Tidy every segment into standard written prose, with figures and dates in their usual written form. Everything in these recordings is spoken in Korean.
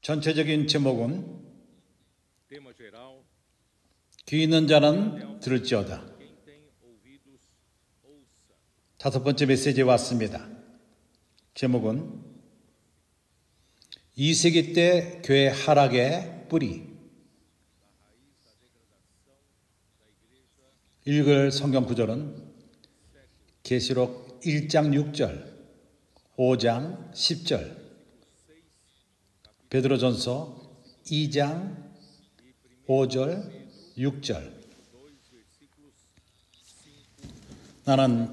전체적인 제목은 귀 있는 자는 들을지어다. 다섯 번째 메시지에 왔습니다. 제목은 2세기 때 교회 하락의 뿌리. 읽을 성경 구절은 계시록 1장 6절, 5장 10절, 베드로전서 2장 5절, 6절. 나는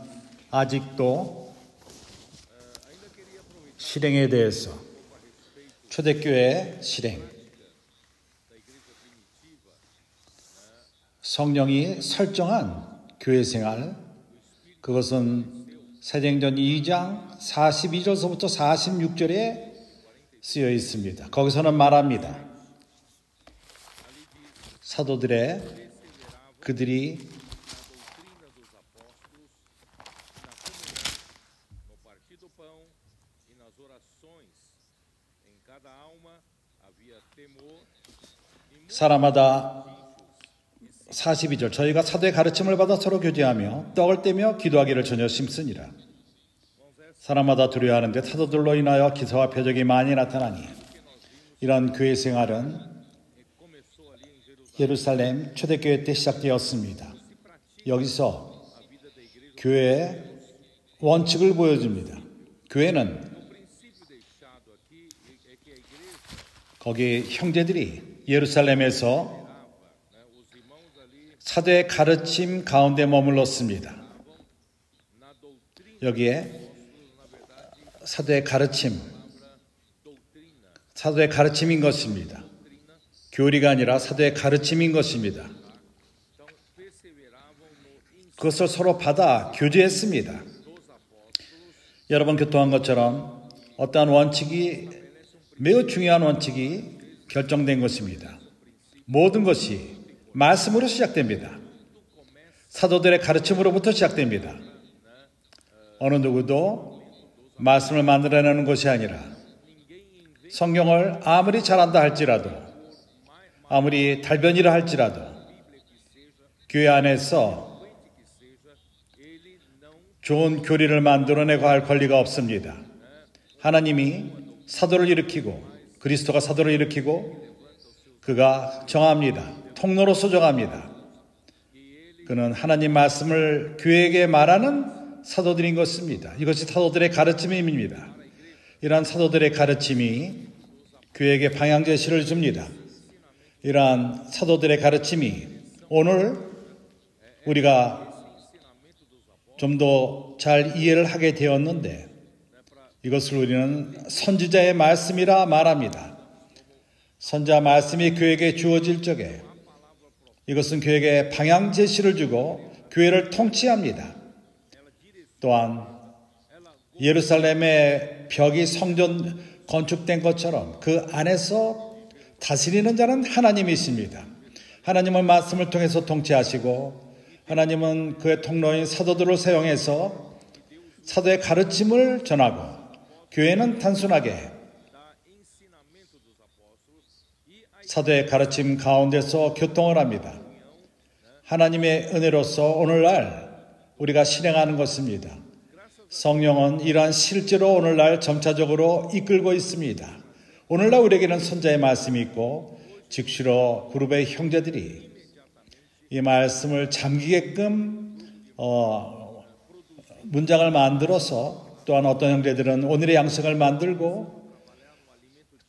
아직도 실행에 대해서, 초대교회 실행, 성령이 설정한 교회 생활, 그것은 사도행전 2장 42절서부터 46절에 쓰여 있습니다. 거기서는 말합니다. 사도들의 그들이 사람마다 42절 저희가 사도의 가르침을 받아 서로 교제하며 떡을 떼며 기도하기를 전혀 심쓰니라. 사람마다 두려워하는데 사도들로 인하여 기사와 표적이 많이 나타나니 이런 교회 생활은 예루살렘 초대교회 때 시작되었습니다. 여기서 교회의 원칙을 보여줍니다. 교회는 거기 형제들이 예루살렘에서 사도의 가르침 가운데 머물렀습니다. 여기에 사도의 가르침인 것입니다. 교리가 아니라 사도의 가르침인 것입니다. 그것을 서로 받아 교제했습니다. 여러분 교통한 것처럼 어떠한 원칙이, 매우 중요한 원칙이 결정된 것입니다. 모든 것이 말씀으로 시작됩니다. 사도들의 가르침으로부터 시작됩니다. 어느 누구도 말씀을 만들어내는 것이 아니라 성경을 아무리 잘한다 할지라도, 아무리 달변이라 할지라도 교회 안에서 좋은 교리를 만들어내고 할 권리가 없습니다. 하나님이 사도를 일으키고 그리스도가 사도를 일으키고 그가 정합니다. 통로로서 정합니다. 그는 하나님 말씀을 교회에게 말하는 사도들인 것입니다. 이것이 사도들의 가르침입니다. 이러한 사도들의 가르침이 교회에게 방향 제시를 줍니다. 이러한 사도들의 가르침이 오늘 우리가 좀 더 잘 이해를 하게 되었는데 이것을 우리는 선지자의 말씀이라 말합니다. 선지자 말씀이 교회에게 주어질 적에 이것은 교회에게 방향 제시를 주고 교회를 통치합니다. 또한 예루살렘의 벽이 성전 건축된 것처럼 그 안에서 다스리는 자는 하나님이십니다. 하나님은 말씀을 통해서 통치하시고 하나님은 그의 통로인 사도들을 사용해서 사도의 가르침을 전하고 교회는 단순하게 사도의 가르침 가운데서 교통을 합니다. 하나님의 은혜로서 오늘날 우리가 실행하는 것입니다. 성령은 이러한 실제로 오늘날 점차적으로 이끌고 있습니다. 오늘날 우리에게는 선자의 말씀이 있고 즉시로 그룹의 형제들이 이 말씀을 잠기게끔 문장을 만들어서, 또한 어떤 형제들은 오늘의 양식을 만들고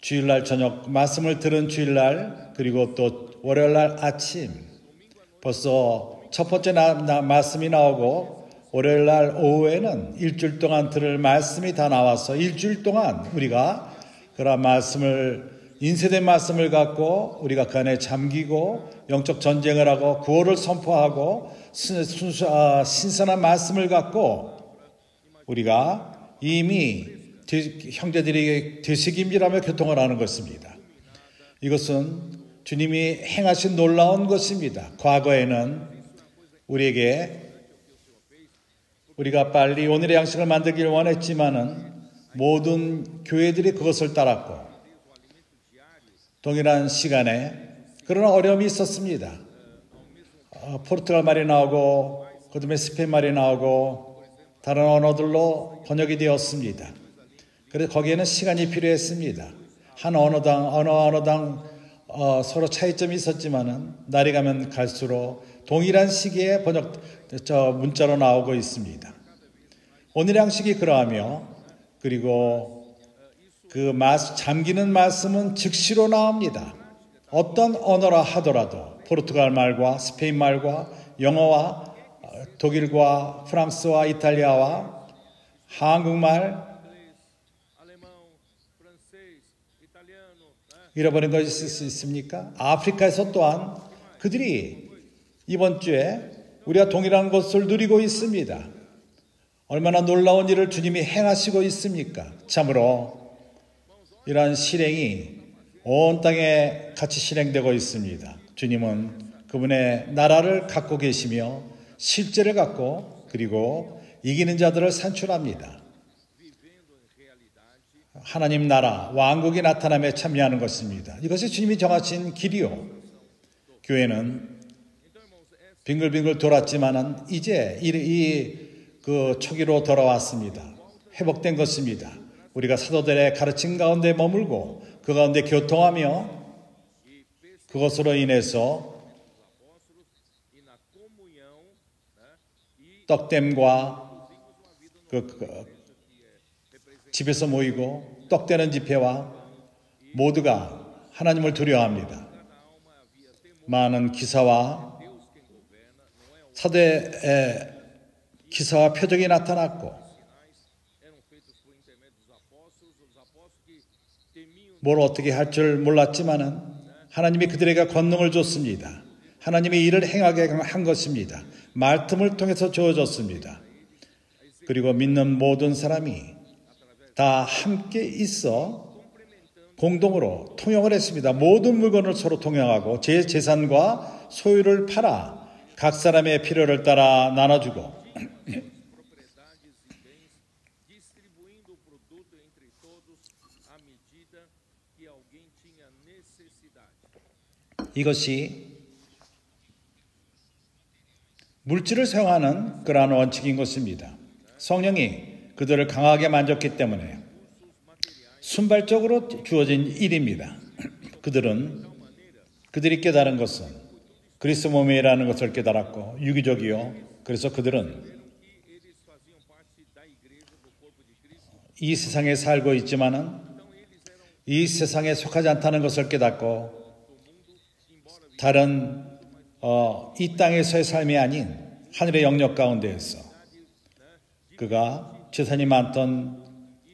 주일날 저녁 말씀을 들은 주일날, 그리고 또 월요일날 아침 벌써 첫 번째 말씀이 나오고 월요일날 오후에는 일주일 동안 들을 말씀이 다 나와서 일주일 동안 우리가 그런 말씀을, 인쇄된 말씀을 갖고 우리가 그 안에 잠기고 영적 전쟁을 하고 구호를 선포하고 신선한 말씀을 갖고 우리가 이미 형제들에게 되새김질하며 교통을 하는 것입니다. 이것은 주님이 행하신 놀라운 것입니다. 과거에는 우리가 빨리 오늘의 양식을 만들기를 원했지만은 모든 교회들이 그것을 따랐고 동일한 시간에 그런 어려움이 있었습니다. 포르투갈 말이 나오고 그다음에 스페인 말이 나오고 다른 언어들로 번역이 되었습니다. 그래서 거기에는 시간이 필요했습니다. 한 언어당 서로 차이점이 있었지만은 날이 가면 갈수록 동일한 시기에 문자로 나오고 있습니다. 오늘의 양식이 그러하며 그리고 잠기는 말씀은 즉시로 나옵니다. 어떤 언어라 하더라도 포르투갈 말과 스페인 말과 영어와 독일과 프랑스와 이탈리아와 한국말 잃어버린 것이 있을 수 있습니까? 아프리카에서 또한 그들이 이번 주에 우리가 동일한 것을 누리고 있습니다. 얼마나 놀라운 일을 주님이 행하시고 있습니까? 참으로 이러한 실행이 온 땅에 같이 실행되고 있습니다. 주님은 그분의 나라를 갖고 계시며 실제를 갖고 그리고 이기는 자들을 산출합니다. 하나님 나라, 왕국이 나타남에 참여하는 것입니다. 이것이 주님이 정하신 길이요. 교회는 빙글빙글 돌았지만은 이제 그 초기로 돌아왔습니다. 회복된 것입니다. 우리가 사도들의 가르침 가운데 머물고 그 가운데 교통하며 그것으로 인해서 떡댐과 집에서 모이고 떡대는 집회와 모두가 하나님을 두려워합니다. 많은 기사와 사도의 기사와 표적이 나타났고 뭘 어떻게 할 줄 몰랐지만은 하나님이 그들에게 권능을 줬습니다. 하나님의 일을 행하게 한 것입니다. 말씀을 통해서 주어졌습니다. 그리고 믿는 모든 사람이 다 함께 있어 공동으로 통용을 했습니다. 모든 물건을 서로 통용하고 제 재산과 소유를 팔아 각 사람의 필요를 따라 나눠주고 이것이 물질을 사용하는 그러한 원칙인 것입니다. 성령이 그들을 강하게 만졌기 때문에 순발적으로 주어진 일입니다. 그들이 깨달은 것은 그리스도 몸이라는 것을 깨달았고 유기적이요. 그래서 그들은 이 세상에 살고 있지만은 이 세상에 속하지 않다는 것을 깨닫고 다른 이 땅에서의 삶이 아닌 하늘의 영역 가운데에서 그가 재산이 많던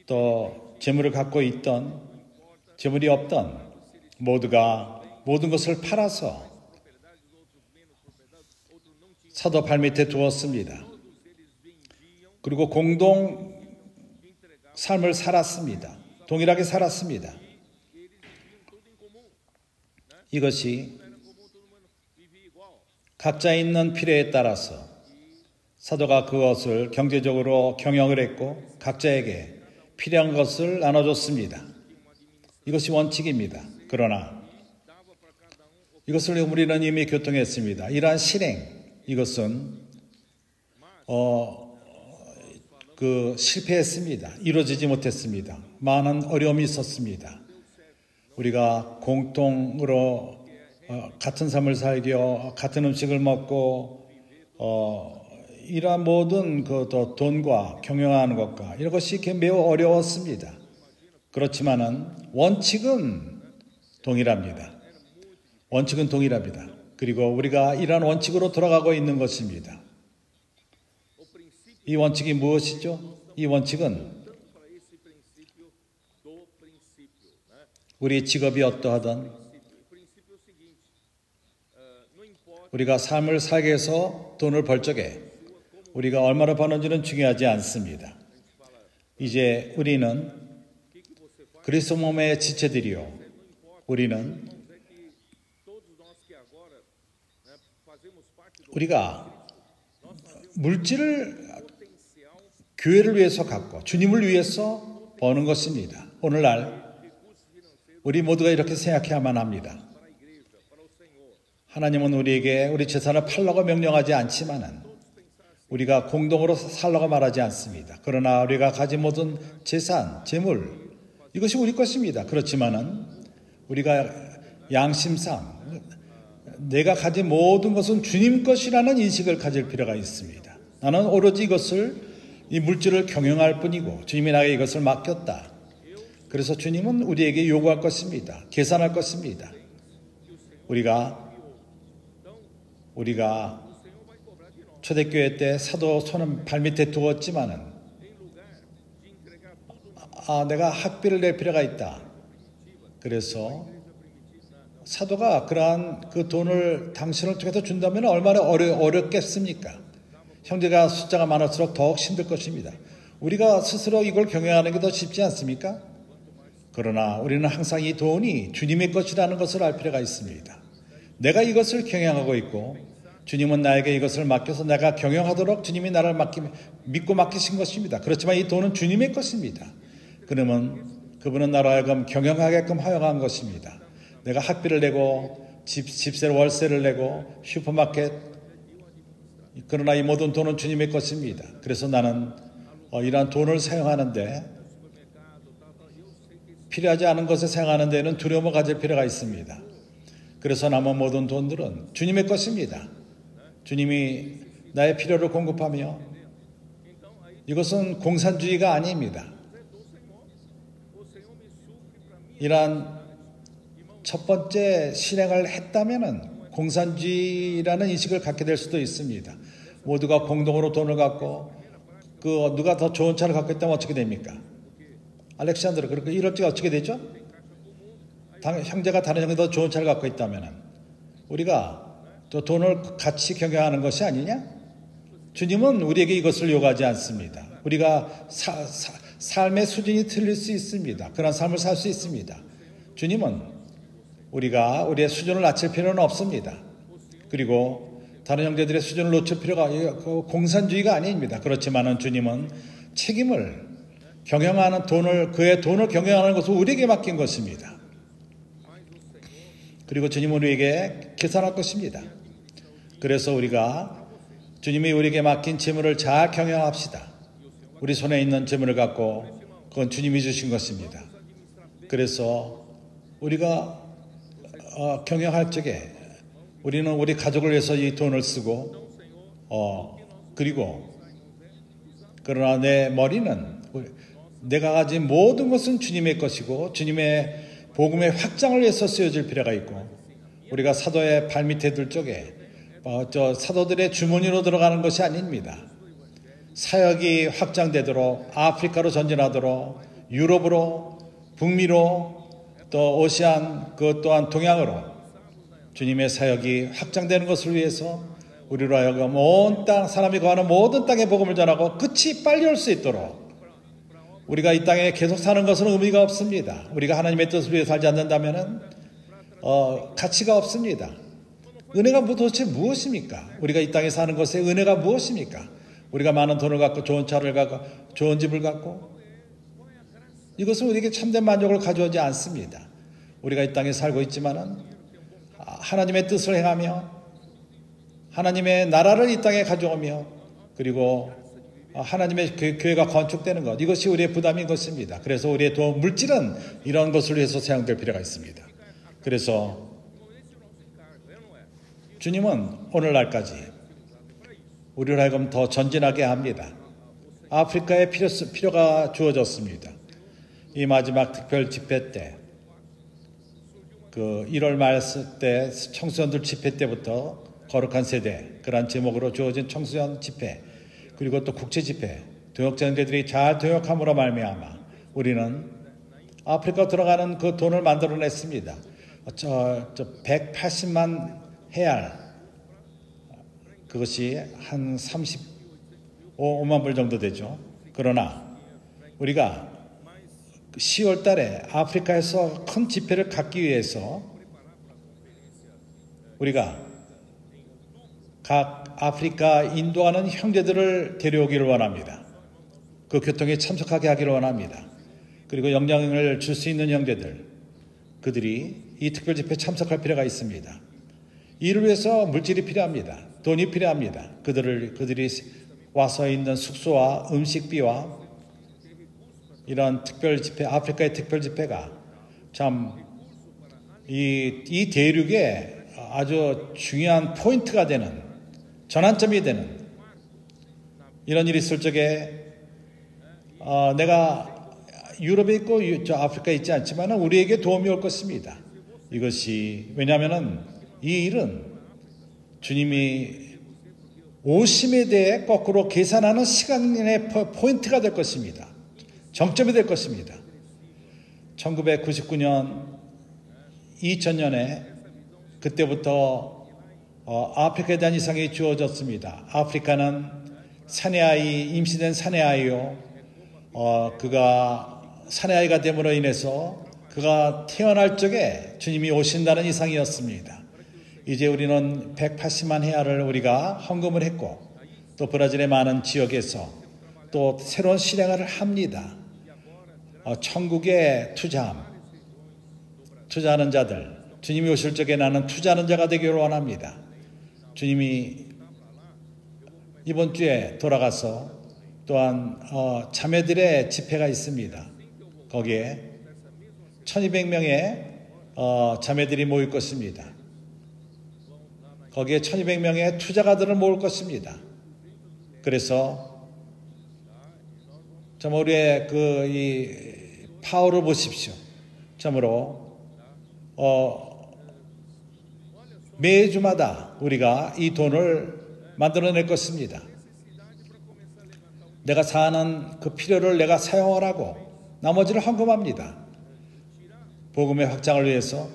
또 재물을 갖고 있던 재물이 없던 모두가 모든 것을 팔아서 사도 발밑에 두었습니다. 그리고 공동 삶을 살았습니다. 동일하게 살았습니다. 이것이 각자 있는 필요에 따라서 사도가 그것을 경제적으로 경영을 했고 각자에게 필요한 것을 나눠줬습니다. 이것이 원칙입니다. 그러나 이것을 우리는 이미 교통했습니다. 이러한 실행, 이것은 실패했습니다. 이루어지지 못했습니다. 많은 어려움이 있었습니다. 우리가 공통으로 같은 삶을 살며 같은 음식을 먹고 이러한 모든 돈과 경영하는 것과 이런 것이 매우 어려웠습니다. 그렇지만은 원칙은 동일합니다. 원칙은 동일합니다. 그리고 우리가 이러한 원칙으로 돌아가고 있는 것입니다. 이 원칙이 무엇이죠? 이 원칙은 우리 직업이 어떠하든 우리가 삶을 살기 위해서 돈을 벌 적에 우리가 얼마나 버는지는 중요하지 않습니다. 이제 우리는 그리스도 몸의 지체들이요. 우리가 물질을 교회를 위해서 갖고 주님을 위해서 버는 것입니다. 오늘날 우리 모두가 이렇게 생각해야만 합니다. 하나님은 우리에게 우리 재산을 팔라고 명령하지 않지만은 우리가 공동으로 살라고 말하지 않습니다. 그러나 우리가 가진 모든 재산, 재물 이것이 우리 것입니다. 그렇지만은 우리가 양심상 내가 가진 모든 것은 주님 것이라는 인식을 가질 필요가 있습니다. 나는 오로지 이 물질을 경영할 뿐이고 주님이 나에게 이것을 맡겼다. 그래서 주님은 우리에게 요구할 것입니다. 계산할 것입니다. 우리가 초대교회 때 사도 손은 발밑에 두었지만은 내가 학비를 낼 필요가 있다. 그래서 사도가 그러한 그 돈을 당신을 통해서 준다면 얼마나 어렵겠습니까? 형제가 숫자가 많을수록 더욱 힘들 것입니다. 우리가 스스로 이걸 경영하는 게 더 쉽지 않습니까? 그러나 우리는 항상 이 돈이 주님의 것이라는 것을 알 필요가 있습니다. 내가 이것을 경영하고 있고 주님은 나에게 이것을 맡겨서 내가 경영하도록 주님이 나를 믿고 맡기신 것입니다. 그렇지만 이 돈은 주님의 것입니다. 그러면 그분은 나로 하여금 경영하게끔 허용한 것입니다. 내가 학비를 내고 집세를 월세를 내고 슈퍼마켓 그러나 이 모든 돈은 주님의 것입니다. 그래서 나는 이러한 돈을 사용하는데 필요하지 않은 것에 사용하는 데는 두려움을 가질 필요가 있습니다. 그래서 남은 모든 돈들은 주님의 것입니다. 주님이 나의 필요를 공급하며 이것은 공산주의가 아닙니다. 이러한 첫 번째 실행을 했다면은 공산주의라는 인식을 갖게 될 수도 있습니다. 모두가 공동으로 돈을 갖고 누가 더 좋은 차를 갖고 있다면 어떻게 됩니까? 알렉산드로 그렇게 이럴 때가 어떻게 되죠? 형제가 다른 형이 더 좋은 차를 갖고 있다면은 우리가 또 돈을 같이 경영하는 것이 아니냐? 주님은 우리에게 이것을 요구하지 않습니다. 우리가 삶의 수준이 틀릴 수 있습니다. 그런 삶을 살 수 있습니다. 주님은 우리가 우리의 수준을 낮출 필요는 없습니다. 그리고 다른 형제들의 수준을 놓칠 필요가 공산주의가 아닙니다. 그렇지만은 주님은 책임을 경영하는 그의 돈을 경영하는 것을 우리에게 맡긴 것입니다. 그리고 주님은 우리에게 계산할 것입니다. 그래서 우리가 주님이 우리에게 맡긴 재물을 잘 경영합시다. 우리 손에 있는 재물을 갖고 그건 주님이 주신 것입니다. 그래서 우리가 경영할 적에 우리는 우리 가족을 위해서 이 돈을 쓰고 그러나 내 머리는 내가 가진 모든 것은 주님의 것이고 주님의 복음의 확장을 위해서 쓰여질 필요가 있고 우리가 사도의 발밑에 둘 적에 사도들의 주머니로 들어가는 것이 아닙니다. 사역이 확장되도록 아프리카로 전진하도록 유럽으로 북미로 또 오시안 그 또한 동양으로 주님의 사역이 확장되는 것을 위해서 우리로 하여금 온 땅 사람이 거하는 모든 땅에 복음을 전하고 끝이 빨리 올 수 있도록 우리가 이 땅에 계속 사는 것은 의미가 없습니다. 우리가 하나님의 뜻을 위해 살지 않는다면은 가치가 없습니다. 은혜가 도대체 무엇입니까? 우리가 이 땅에 사는 것의 은혜가 무엇입니까? 우리가 많은 돈을 갖고 좋은 차를 갖고 좋은 집을 갖고 이것은 우리에게 참된 만족을 가져오지 않습니다. 우리가 이 땅에 살고 있지만은 하나님의 뜻을 행하며 하나님의 나라를 이 땅에 가져오며 그리고 하나님의 교회가 건축되는 것 이것이 우리의 부담인 것입니다. 그래서 우리의 물질은 이런 것을 위해서 사용될 필요가 있습니다. 그래서 주님은 오늘날까지 우리를 하여금 더 전진하게 합니다. 아프리카에 필요가 주어졌습니다. 이 마지막 특별 집회 때 그 1월 말 때 청소년들 집회 때부터 거룩한 세대 그런 제목으로 주어진 청소년 집회 그리고 또 국제 집회 동역자들이 잘 동역함으로 말미암아 우리는 아프리카 들어가는 그 돈을 만들어냈습니다. 180만 헤알 그것이 한 35만 불 정도 되죠. 그러나 우리가 10월 달에 아프리카에서 큰 집회를 갖기 위해서 우리가 각 아프리카 인도하는 형제들을 데려오기를 원합니다. 그 교통에 참석하게 하기를 원합니다. 그리고 영향을 줄 수 있는 형제들 그들이 이 특별 집회에 참석할 필요가 있습니다. 이를 위해서 물질이 필요합니다. 돈이 필요합니다. 그들이 와서 있는 숙소와 음식비와 이런 특별 집회, 아프리카의 특별 집회가 참 이 대륙에 아주 중요한 포인트가 되는, 전환점이 되는 이런 일이 있을 적에 내가 유럽에 있고 저 아프리카에 있지 않지만 우리에게 도움이 올 것입니다. 이것이 왜냐하면 이 일은 주님이 오심에 대해 거꾸로 계산하는 시간의 포인트가 될 것입니다. 정점이 될 것입니다. 1999년 2000년에 그때부터 아프리카에 대한 이상이 주어졌습니다. 아프리카는 사내아이, 임신된 사내아이요. 그가 사내아이가 됨으로 인해서 그가 태어날 적에 주님이 오신다는 이상이었습니다. 이제 우리는 180만 헤아를 우리가 헌금을 했고 또 브라질의 많은 지역에서 또 새로운 실행을 합니다. 천국에 투자하는 자들, 주님이 오실 적에 나는 투자하는 자가 되기를 원합니다. 주님이 이번 주에 돌아가서 또한 자매들의 집회가 있습니다. 거기에 1200명의 자매들이 모일 것입니다. 거기에 1200명의 투자가들을 모을 것입니다. 그래서 참 우리의 이 파워를 보십시오. 참으로 매주마다 우리가 이 돈을 만들어낼 것입니다. 내가 사는 그 필요를 내가 사용하라고 나머지를 헌금합니다. 복음의 확장을 위해서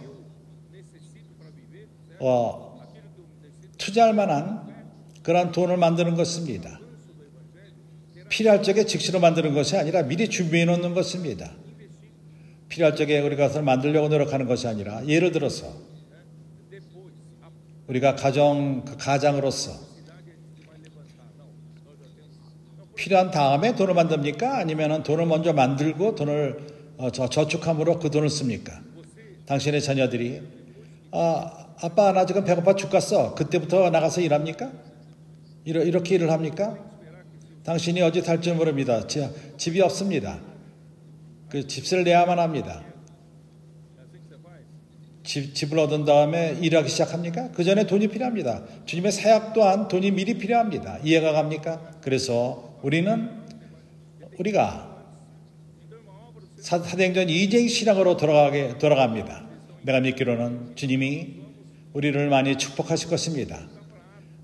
투자할 만한 그런 돈을 만드는 것입니다. 필요할 적에 즉시로 만드는 것이 아니라 미리 준비해 놓는 것입니다. 필요할 적에 우리가 그것을 만들려고 노력하는 것이 아니라 예를 들어서 우리가 가장으로서 필요한 다음에 돈을 만듭니까? 아니면 돈을 먼저 만들고 돈을 저축함으로 그 돈을 씁니까? 당신의 자녀들이 아빠 나 지금 배고파 죽겠어. 그때부터 나가서 일합니까? 이렇게 일을 합니까? 당신이 어디 살 줄 모릅니다. 집이 없습니다. 그 집세를 내야만 합니다. 집을 얻은 다음에 일하기 시작합니까? 그 전에 돈이 필요합니다. 주님의 사역 또한 돈이 미리 필요합니다. 이해가 갑니까? 그래서 우리가 사도행전 2제 신앙으로 돌아갑니다. 내가 믿기로는 주님이 우리를 많이 축복하실 것입니다.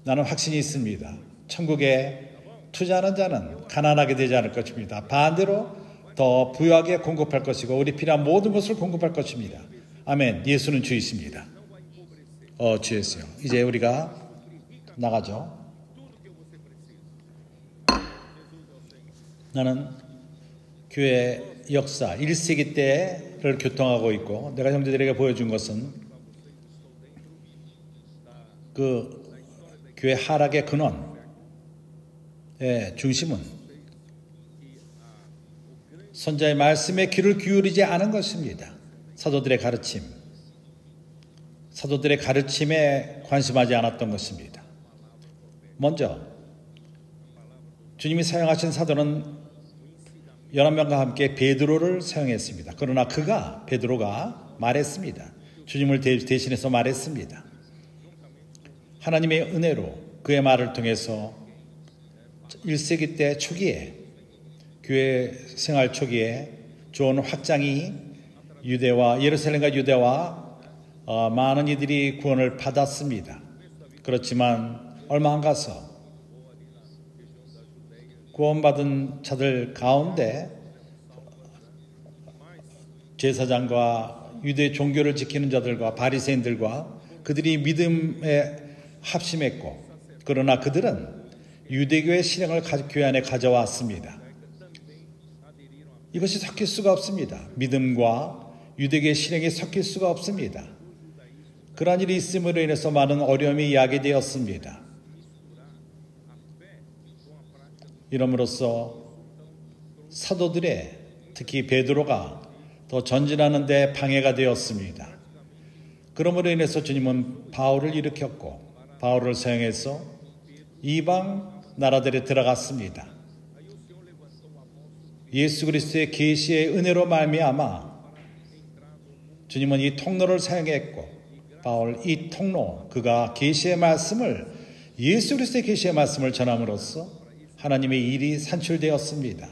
나는 확신이 있습니다. 천국에 투자하는 자는 가난하게 되지 않을 것입니다. 반대로 더 부유하게 공급할 것이고 우리 필요한 모든 것을 공급할 것입니다. 아멘. 예수는 주이십니다. 주였어요. 이제 우리가 나가죠. 나는 교회 역사 1세기 때를 교통하고 있고 내가 형제들에게 보여준 것은 그 교회 하락의 근원의 중심은 선자의 말씀에 귀를 기울이지 않은 것입니다. 사도들의 가르침에 관심하지 않았던 것입니다. 먼저 주님이 사용하신 사도는 11명과 함께 베드로를 사용했습니다. 그러나 베드로가 말했습니다. 주님을 대신해서 말했습니다. 하나님의 은혜로 그의 말을 통해서 1세기 때 초기에 교회 생활 초기에 좋은 확장이 예루살렘과 유대와 많은 이들이 구원을 받았습니다. 그렇지만 얼마 안 가서 구원받은 자들 가운데 제사장과 유대 종교를 지키는 자들과 바리새인들과 그들이 믿음에 합심했고 그러나 그들은 유대교의 실행을 교회 안에 가져왔습니다. 이것이 섞일 수가 없습니다. 믿음과 유대교의 실행이 섞일 수가 없습니다. 그러한 일이 있음으로 인해서 많은 어려움이 야기되었습니다. 이러므로써 사도들의 특히 베드로가 더 전진하는 데 방해가 되었습니다. 그러므로 인해서 주님은 바울을 일으켰고 바울을 사용해서 이방 나라들에 들어갔습니다. 예수 그리스도의 계시의 은혜로 말미암아 주님은 이 통로를 사용했고 바울 이 통로 그가 계시의 말씀을 예수 그리스도의 계시의 말씀을 전함으로써 하나님의 일이 산출되었습니다.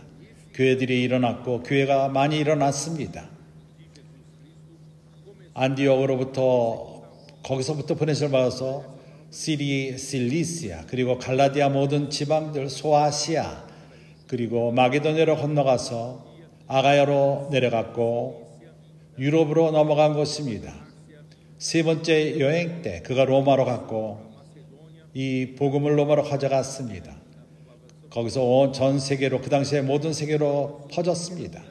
교회들이 일어났고 교회가 많이 일어났습니다. 안디옥으로부터 거기서부터 보내심을 받아서 실리시아 그리고 갈라디아 모든 지방들 소아시아 그리고 마게도냐로 건너가서 아가야로 내려갔고 유럽으로 넘어간 것입니다. 세 번째 여행 때 그가 로마로 갔고 이 복음을 로마로 가져갔습니다. 거기서 온 전 세계로 그 당시에 모든 세계로 퍼졌습니다.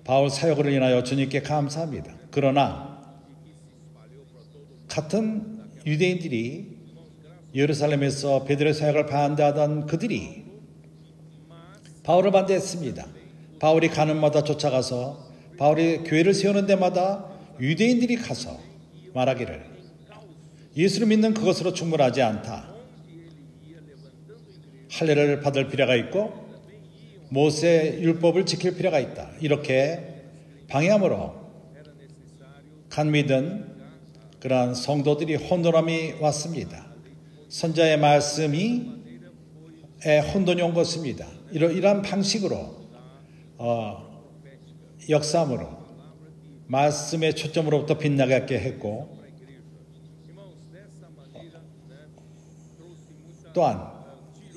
바울 사역으로 인하여 주님께 감사합니다. 그러나 같은 유대인들이 예루살렘에서 베드로의 사역을 반대하던 그들이 바울을 반대했습니다. 바울이 가는 마다 쫓아가서 바울이 교회를 세우는 데마다 유대인들이 가서 말하기를 예수를 믿는 그것으로 충분하지 않다. 할례를 받을 필요가 있고 모세 율법을 지킬 필요가 있다. 이렇게 방해함으로 간 믿은 그러한 성도들이 혼돈함이 왔습니다. 선자의 말씀이 혼돈이 온 것입니다. 이러한 방식으로 역사함으로 말씀의 초점으로부터 빗나가게 했고 또한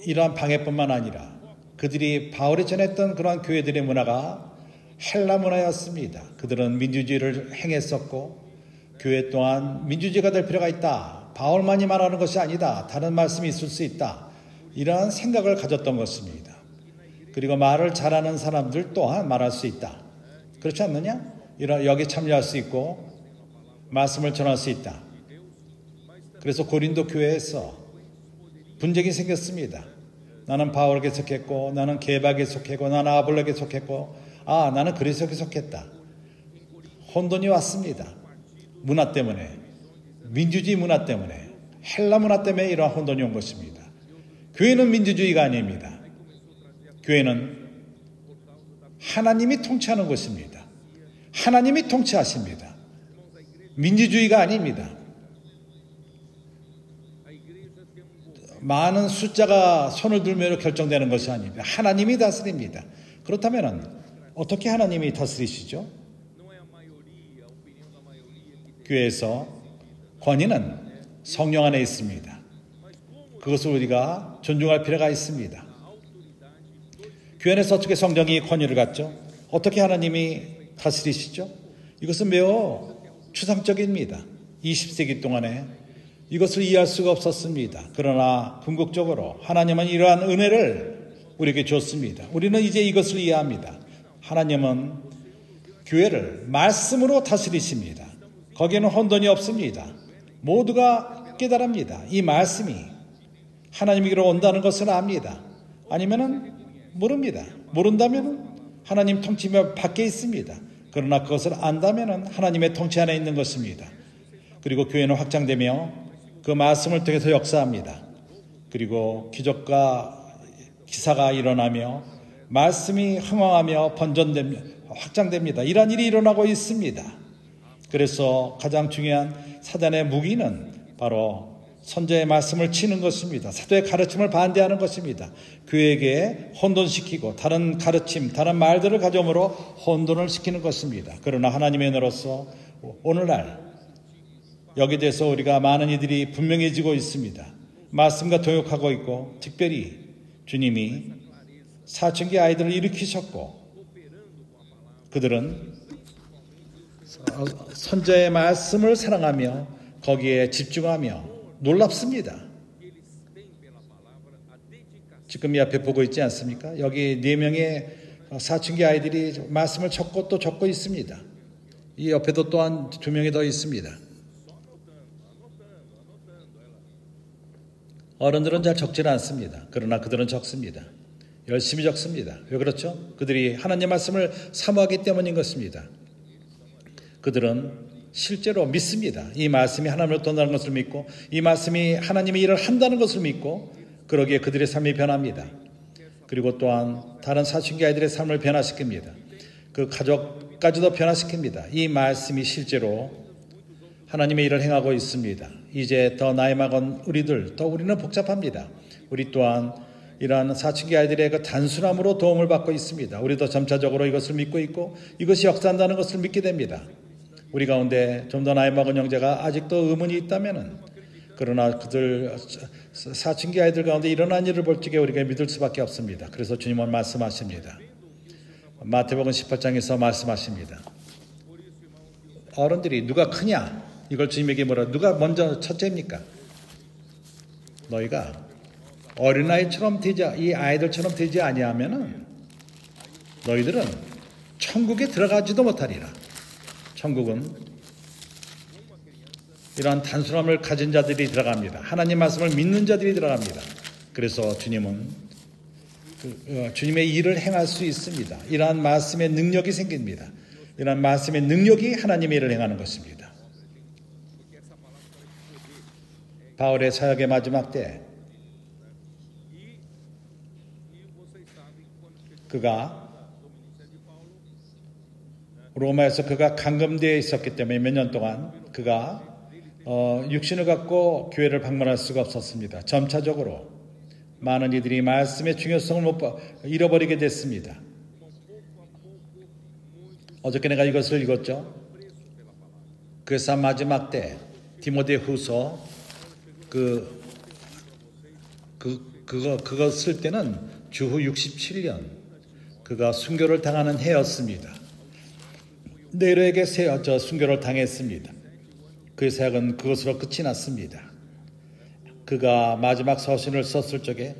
이러한 방해뿐만 아니라 그들이 바울이 전했던 그러한 교회들의 문화가 헬라 문화였습니다. 그들은 민주주의를 행했었고 교회 또한 민주주의가 될 필요가 있다. 바울만이 말하는 것이 아니다. 다른 말씀이 있을 수 있다. 이러한 생각을 가졌던 것입니다. 그리고 말을 잘하는 사람들 또한 말할 수 있다. 그렇지 않느냐? 여기 참여할 수 있고 말씀을 전할 수 있다. 그래서 고린도 교회에서 분쟁이 생겼습니다. 나는 바울에게 속했고 나는 게바에게 속했고 나는 아볼로에게 속했고 나는 그리스도에게 속했다. 혼돈이 왔습니다. 문화 때문에 민주주의 문화 때문에 헬라 문화 때문에 이러한 혼돈이 온 것입니다. 교회는 민주주의가 아닙니다. 교회는 하나님이 통치하는 것입니다. 하나님이 통치하십니다. 민주주의가 아닙니다. 많은 숫자가 손을 들며 결정되는 것이 아닙니다. 하나님이 다스립니다. 그렇다면 어떻게 하나님이 다스리시죠? 교회에서 권위는 성령 안에 있습니다. 그것을 우리가 존중할 필요가 있습니다. 교회 안에서 어떻게 성령이 권위를 갖죠? 어떻게 하나님이 다스리시죠? 이것은 매우 추상적입니다. 20세기 동안에 이것을 이해할 수가 없었습니다. 그러나 궁극적으로 하나님은 이러한 은혜를 우리에게 줬습니다. 우리는 이제 이것을 이해합니다. 하나님은 교회를 말씀으로 다스리십니다. 거기에는 혼돈이 없습니다. 모두가 깨달습니다. 이 말씀이 하나님에게로 온다는 것을 압니다. 아니면은 모릅니다. 모른다면 하나님 통치 밖에 있습니다. 그러나 그것을 안다면 하나님의 통치 안에 있는 것입니다. 그리고 교회는 확장되며 그 말씀을 통해서 역사합니다. 그리고 기적과 기사가 일어나며 말씀이 흥황하며 확장됩니다. 이러한 일이 일어나고 있습니다. 그래서 가장 중요한 사단의 무기는 바로 선자의 말씀을 치는 것입니다. 사도의 가르침을 반대하는 것입니다. 교회에게 혼돈시키고 다른 가르침, 다른 말들을 가져옴으로 혼돈을 시키는 것입니다. 그러나 하나님의 은혜로서 오늘날 여기에 대해서 우리가 많은 이들이 분명해지고 있습니다. 말씀과 동역하고 있고 특별히 주님이 사춘기 아이들을 일으키셨고 그들은 선자의 말씀을 사랑하며 거기에 집중하며 놀랍습니다. 지금 이 앞에 보고 있지 않습니까? 여기 4명의 사춘기 아이들이 말씀을 적고 또 적고 있습니다. 이 옆에도 또한 2명이 더 있습니다. 어른들은 잘 적지는 않습니다. 그러나 그들은 적습니다. 열심히 적습니다. 왜 그렇죠? 그들이 하나님 말씀을 사모하기 때문인 것입니다. 그들은 실제로 믿습니다. 이 말씀이 하나님으로부터 온다는 것을 믿고 이 말씀이 하나님의 일을 한다는 것을 믿고 그러기에 그들의 삶이 변합니다. 그리고 또한 다른 사춘기 아이들의 삶을 변화시킵니다. 그 가족까지도 변화시킵니다. 이 말씀이 실제로 하나님의 일을 행하고 있습니다. 이제 더 나이 먹은 우리들, 또 우리는 복잡합니다. 우리 또한 이러한 사춘기 아이들의 그 단순함으로 도움을 받고 있습니다. 우리도 점차적으로 이것을 믿고 있고 이것이 역사한다는 것을 믿게 됩니다. 우리 가운데 좀 더 나이 먹은 형제가 아직도 의문이 있다면은 그러나 그들 사춘기 아이들 가운데 일어난 일을 볼 적에 우리가 믿을 수밖에 없습니다. 그래서 주님은 말씀하십니다. 마태복음 18장에서 말씀하십니다. 어른들이 누가 크냐? 이걸 주님에게 물어 누가 먼저 첫째입니까? 너희가 어린아이처럼 되지 이 아이들처럼 되지 아니하면은 너희들은 천국에 들어가지도 못하리라. 천국은 이러한 단순함을 가진 자들이 들어갑니다. 하나님 말씀을 믿는 자들이 들어갑니다. 그래서 주님은 주님의 일을 행할 수 있습니다. 이러한 말씀의 능력이 생깁니다. 이러한 말씀의 능력이 하나님의 일을 행하는 것입니다. 바울의 사역의 마지막 때 그가 로마에서 그가 감금되어 있었기 때문에 몇 년 동안 그가 육신을 갖고 교회를 방문할 수가 없었습니다. 점차적으로 많은 이들이 말씀의 중요성을 잃어버리게 됐습니다. 어저께 내가 이것을 읽었죠. 그래서 마지막 때 디모데후서 그거 쓸 때는 주후 67년 그가 순교를 당하는 해였습니다. 네로에게 순교를 당했습니다. 그의 사역은 그것으로 끝이 났습니다. 그가 마지막 서신을 썼을 적에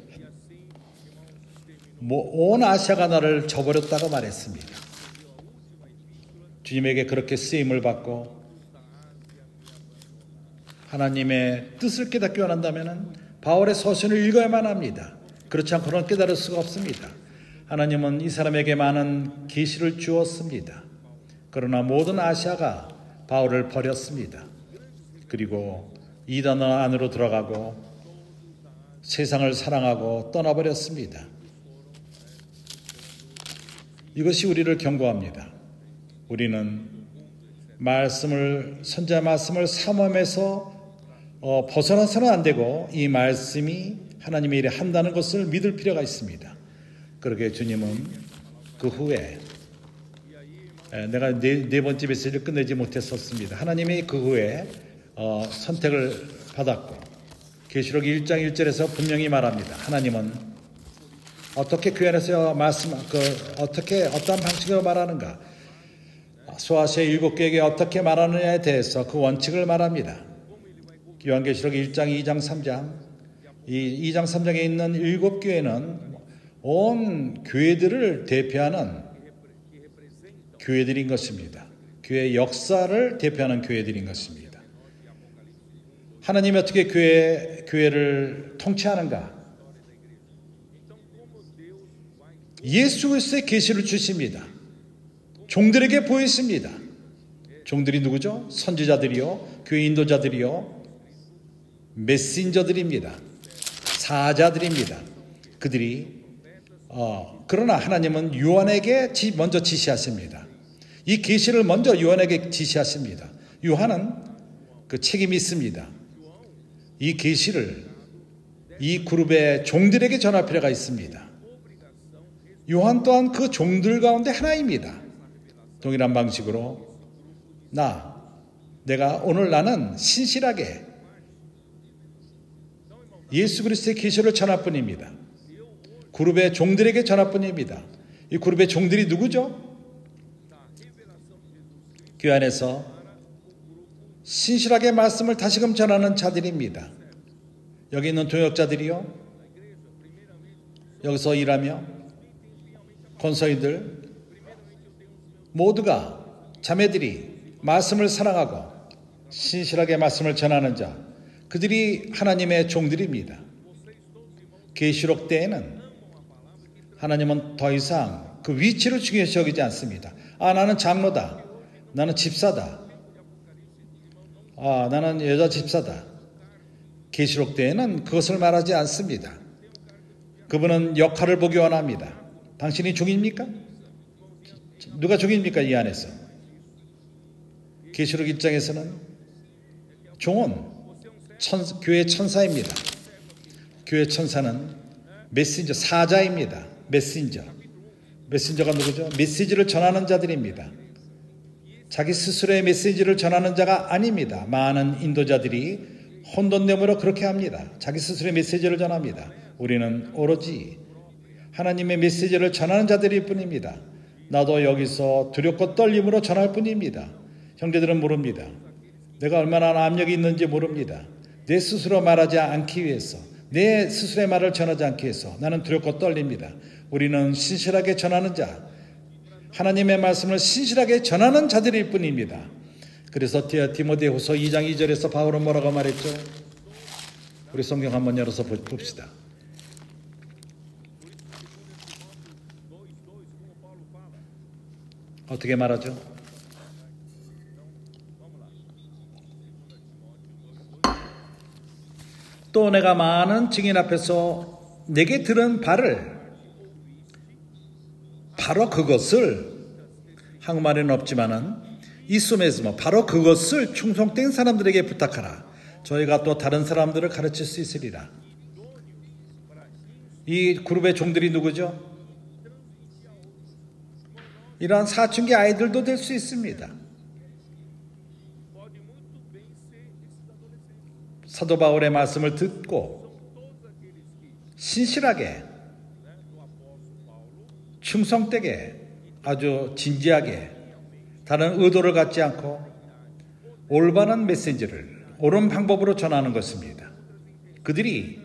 온 아시아가 나를 저버렸다고 말했습니다. 주님에게 그렇게 쓰임을 받고 하나님의 뜻을 깨닫기 원한다면 바울의 서신을 읽어야만 합니다. 그렇지 않고는 깨달을 수가 없습니다. 하나님은 이 사람에게 많은 계시를 주었습니다. 그러나 모든 아시아가 바울을 버렸습니다. 그리고 이단 안으로 들어가고 세상을 사랑하고 떠나버렸습니다. 이것이 우리를 경고합니다. 우리는 선지자 말씀을 사모하면서 벗어나서는 안 되고 이 말씀이 하나님의 일을 한다는 것을 믿을 필요가 있습니다. 그러게 주님은 그 후에 내가 네 번째 메시지를 끝내지 못했었습니다. 하나님이 그 후에 선택을 받았고 계시록 1장 1절에서 분명히 말합니다. 하나님은 어떻게 교회 안에서 어떻게 어떠한 방식으로 말하는가, 소아시아 7교회에게 어떻게 말하느냐에 대해서 그 원칙을 말합니다. 요한계시록 1장, 2장, 3장 이 2장, 3장에 있는 7교회는 온 교회들을 대표하는 교회들인 것입니다. 교회의 역사를 대표하는 교회들인 것입니다. 하나님이 어떻게 교회를 통치하는가? 예수 그리스도의 계시를 주십니다. 종들에게 보였습니다. 종들이 누구죠? 선지자들이요, 교회 인도자들이요, 메신저들입니다. 사자들입니다. 그들이 그러나 하나님은 요한에게 먼저 지시하십니다. 이 계시를 먼저 요한에게 지시하십니다. 요한은 그 책임이 있습니다. 이 계시를 이 그룹의 종들에게 전할 필요가 있습니다. 요한 또한 그 종들 가운데 하나입니다. 동일한 방식으로 오늘 나는 신실하게 예수 그리스도의 계시를 전할 뿐입니다. 그룹의 종들에게 전할 뿐입니다. 이 그룹의 종들이 누구죠? 교회 안에서 신실하게 말씀을 다시금 전하는 자들입니다. 여기 있는 동역자들이요, 여기서 일하며 권서인들 모두가 자매들이 말씀을 사랑하고 신실하게 말씀을 전하는 자, 그들이 하나님의 종들입니다. 계시록 때에는 하나님은 더 이상 그 위치를 중요시 여기지 않습니다. 나는 장로다. 나는 집사다. 나는 여자 집사다. 계시록 때에는 그것을 말하지 않습니다. 그분은 역할을 보기 원합니다. 당신이 종입니까? 누가 종입니까? 이 안에서. 계시록 1장에서는 종은 교회 천사입니다. 교회 천사는 메신저, 사자입니다. 메신저가 누구죠? 메시지를 전하는 자들입니다. 자기 스스로의 메시지를 전하는 자가 아닙니다. 많은 인도자들이 혼돈됨으로 그렇게 합니다. 자기 스스로의 메시지를 전합니다. 우리는 오로지 하나님의 메시지를 전하는 자들일 뿐입니다. 나도 여기서 두렵고 떨림으로 전할 뿐입니다. 형제들은 모릅니다. 내가 얼마나 압력이 있는지 모릅니다. 내 스스로 말하지 않기 위해서, 내 스스로의 말을 전하지 않기 위해서 나는 두렵고 떨립니다. 우리는 신실하게 전하는 자, 하나님의 말씀을 신실하게 전하는 자들일 뿐입니다. 그래서 디모데후서 2장 2절에서 바울은 뭐라고 말했죠? 우리 성경 한번 열어서 봅시다. 어떻게 말하죠? 또 내가 많은 증인 앞에서 내게 들은 바를, 바로 그것을, 한국말에는 없지만은 이소메스모, 바로 그것을 충성된 사람들에게 부탁하라. 저희가 또 다른 사람들을 가르칠 수 있으리라. 이 그룹의 종들이 누구죠? 이러한 사춘기 아이들도 될 수 있습니다. 사도 바울의 말씀을 듣고 신실하게, 충성되게, 아주 진지하게, 다른 의도를 갖지 않고 올바른 메시지를 옳은 방법으로 전하는 것입니다. 그들이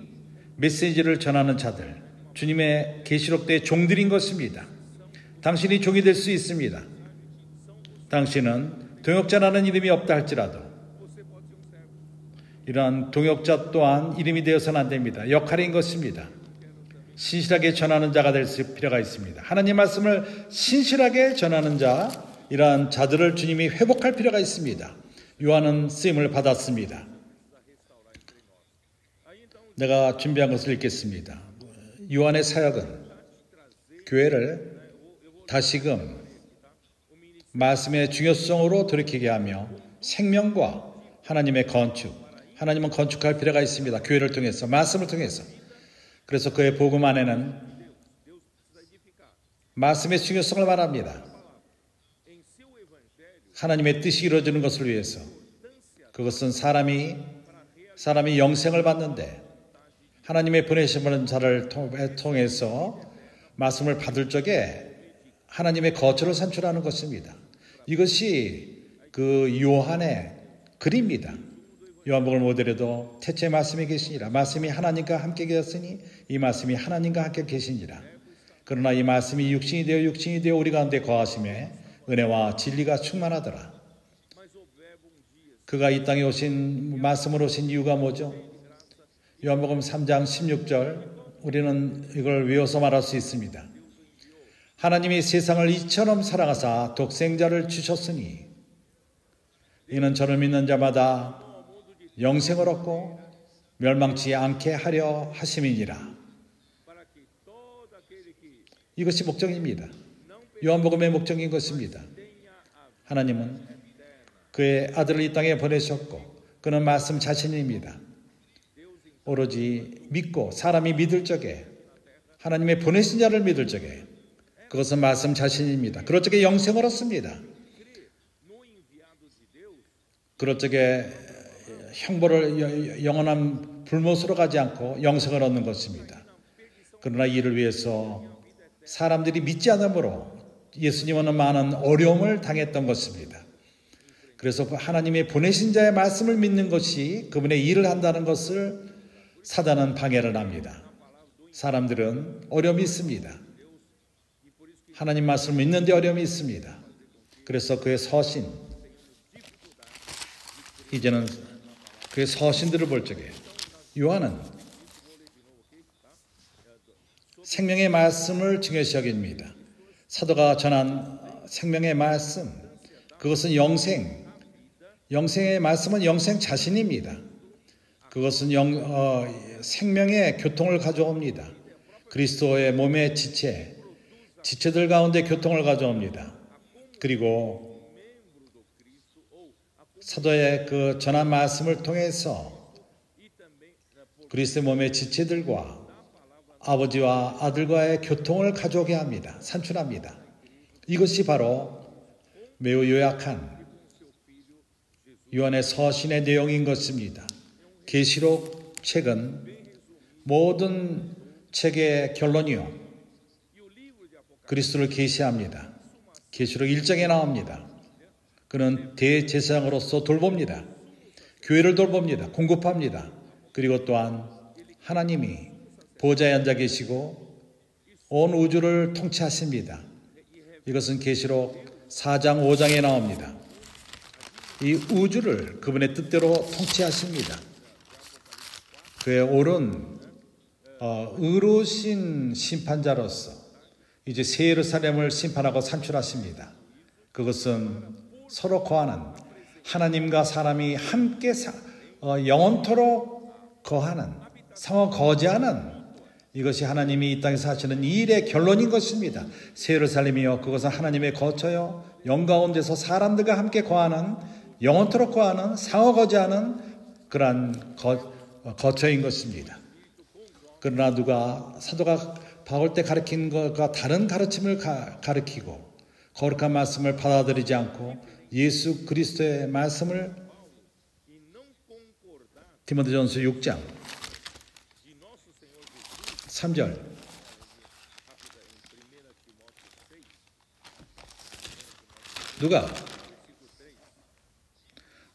메시지를 전하는 자들, 주님의 계시록 때의 종들인 것입니다. 당신이 종이 될 수 있습니다. 당신은 동역자라는 이름이 없다 할지라도 이러한 동역자 또한 이름이 되어서는 안 됩니다. 역할인 것입니다. 신실하게 전하는 자가 될 필요가 있습니다. 하나님 말씀을 신실하게 전하는 자, 이러한 자들을 주님이 회복할 필요가 있습니다. 요한은 쓰임을 받았습니다. 내가 준비한 것을 읽겠습니다. 요한의 사역은 교회를 다시금 말씀의 중요성으로 돌이키게 하며 생명과 하나님의 건축, 하나님은 건축할 필요가 있습니다. 교회를 통해서, 말씀을 통해서. 그래서 그의 복음 안에는 말씀의 중요성을 말합니다. 하나님의 뜻이 이루어지는 것을 위해서. 그것은 사람이 영생을 받는데 하나님의 보내심을 자를 통해서 말씀을 받을 적에 하나님의 거처를 산출하는 것입니다. 이것이 그 요한의 글입니다. 요한복음을 모델해도 태초에 말씀이 계시니라. 말씀이 하나님과 함께 계셨으니 이 말씀이 하나님과 함께 계시니라. 그러나 이 말씀이 육신이 되어 우리 가운데 거하심에 은혜와 진리가 충만하더라. 그가 이 땅에 오신, 말씀으로 오신 이유가 뭐죠? 요한복음 3장 16절, 우리는 이걸 외워서 말할 수 있습니다. 하나님이 세상을 이처럼 사랑하사 독생자를 주셨으니 이는 저를 믿는 자마다 영생을 얻고 멸망치 않게 하려 하심이니라. 이것이 목적입니다. 요한복음의 목적인 것입니다. 하나님은 그의 아들을 이 땅에 보내셨고 그는 말씀 자신입니다. 오로지 믿고 사람이 믿을 적에, 하나님의 보내신 자를 믿을 적에 그것은 말씀 자신입니다. 그럴 적에 영생을 얻습니다. 그럴 적에 형벌을 영원한 불못으로 가지 않고 영생을 얻는 것입니다. 그러나 이를 위해서 사람들이 믿지 않으므로 예수님은 많은 어려움을 당했던 것입니다. 그래서 하나님의 보내신 자의 말씀을 믿는 것이 그분의 일을 한다는 것을 사단은 방해를 합니다. 사람들은 어려움이 있습니다. 하나님 말씀을 믿는데 어려움이 있습니다. 그래서 그의 서신, 이제는 그의 서신들을 볼 적에 요한은 생명의 말씀을 중요시 여깁니다. 사도가 전한 생명의 말씀, 그것은 영생의 말씀은 영생 자신입니다. 그것은 생명의 교통을 가져옵니다. 그리스도의 몸의 지체들 가운데 교통을 가져옵니다. 그리고 사도의 그 전한 말씀을 통해서 그리스도의 몸의 지체들과 아버지와 아들과의 교통을 가져오게 합니다. 산출합니다. 이것이 바로 매우 요약한 요한의 서신의 내용인 것입니다. 계시록 책은 모든 책의 결론이요, 그리스도를 계시합니다. 계시록 1장에 나옵니다. 그는 대제사장으로서 돌봅니다. 교회를 돌봅니다. 공급합니다. 그리고 또한 하나님이 보좌에 앉아 계시고 온 우주를 통치하십니다. 이것은 계시록 4장 5장에 나옵니다. 이 우주를 그분의 뜻대로 통치하십니다. 그의 옳은 의로우신 심판자로서 이제 새 예루살렘을 심판하고 산출하십니다. 그것은 서로 거하는, 하나님과 사람이 함께 영원토록 거하는, 상호 거지하는, 이것이 하나님이 이 땅에서 하시는 이 일의 결론인 것입니다. 새 예루살렘이요, 그것은 하나님의 거처요, 영 가운데서 사람들과 함께 거하는, 영원토록 거하는, 상호 거지하는 그러한 거처인 것입니다. 그러나 사도가 바울 때 가르친 것과 다른 가르침을 가르치고 거룩한 말씀을 받아들이지 않고 예수 그리스도의 말씀을 디모데전서 6장 3절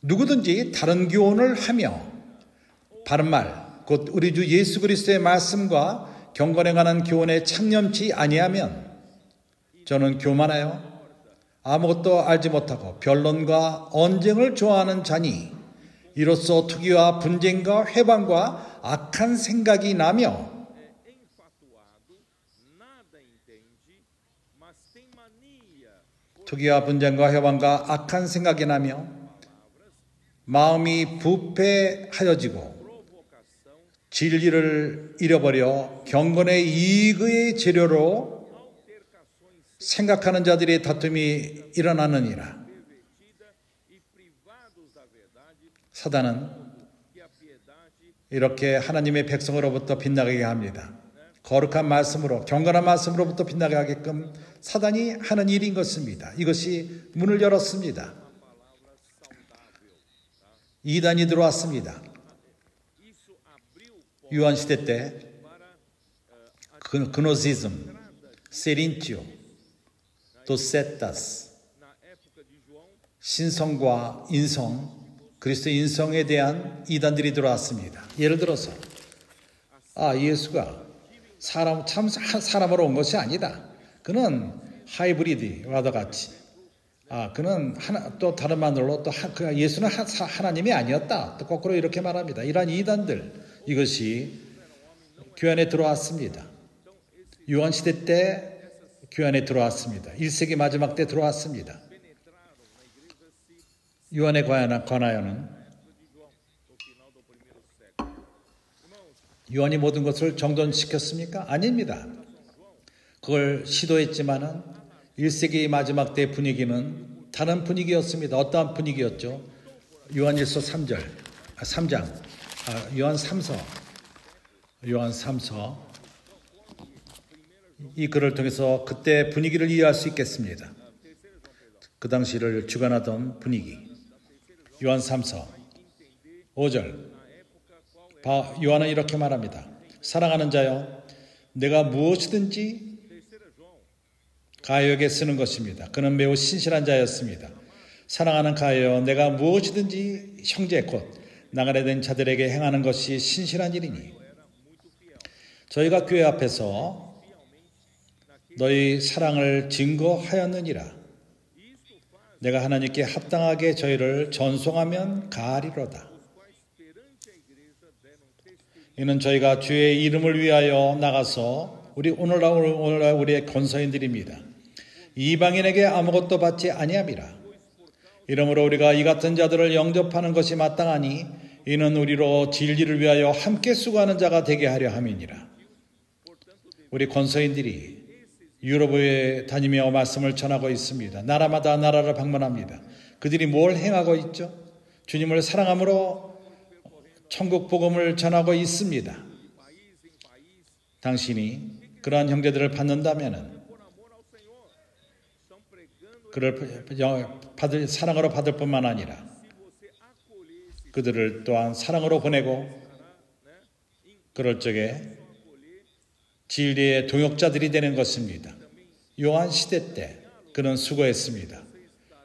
누구든지 다른 교훈을 하며 바른 말 곧 우리 주 예수 그리스도의 말씀과 경건에 관한 교훈에 창념치 아니하면 저는 교만하여 아무것도 알지 못하고 변론과 언쟁을 좋아하는 자니 이로써 투기와 분쟁과 회방과 악한 생각이 나며 마음이 부패하여지고 진리를 잃어버려 경건의 이익의 재료로 생각하는 자들의 다툼이 일어나느니라. 사단은 이렇게 하나님의 백성으로부터 빗나가게 합니다. 거룩한 말씀으로, 경건한 말씀으로부터 빗나가게 하게끔 사단이 하는 일인 것입니다. 이것이 문을 열었습니다. 이단이 들어왔습니다. 유한시대 때 그노시즘, 세린티오, 도세타스, 신성과 인성, 그리스도의 인성에 대한 이단들이 들어왔습니다. 예를 들어서 예수가 사람으로 온 것이 아니다. 그는 하이브리드와도 같이 그는 또 다른 말로 또 예수는 하나님이 아니었다. 또 거꾸로 이렇게 말합니다. 이러한 이단들, 이것이 교회 안에 들어왔습니다. 요한시대 때 교회 안에 들어왔습니다. 1세기 마지막 때 들어왔습니다. 요한에 관하여는 요한이 모든 것을 정돈시켰습니까? 아닙니다. 그걸 시도했지만은 1세기 마지막 때 분위기는 다른 분위기였습니다. 어떠한 분위기였죠? 요한일서 3장, 요한 3서 이 글을 통해서 그때 분위기를 이해할 수 있겠습니다. 그 당시를 주관하던 분위기. 요한 3서 5절 요한은 이렇게 말합니다. 사랑하는 자여, 내가 무엇이든지 가요에게 쓰는 것입니다. 그는 매우 신실한 자였습니다. 사랑하는 가요, 내가 무엇이든지 형제 곧 나가려 된 자들에게 행하는 것이 신실한 일이니 저희가 교회 앞에서 너희 사랑을 증거하였느니라. 내가 하나님께 합당하게 저희를 전송하면 가리로다. 이는 저희가 주의 이름을 위하여 나가서 오늘날 우리의 권서인들입니다. 이방인에게 아무것도 받지 아니함이라. 이러므로 우리가 이 같은 자들을 영접하는 것이 마땅하니 이는 우리로 진리를 위하여 함께 수고하는 자가 되게 하려 함이니라. 우리 권서인들이 유럽에 다니며 말씀을 전하고 있습니다. 나라마다 나라를 방문합니다. 그들이 뭘 행하고 있죠? 주님을 사랑함으로 천국 복음을 전하고 있습니다. 당신이 그러한 형제들을 받는다면 그를 사랑으로 받을 뿐만 아니라 그들을 또한 사랑으로 보내고 그럴 적에 진리의 동역자들이 되는 것입니다. 요한 시대 때 그는 수고했습니다.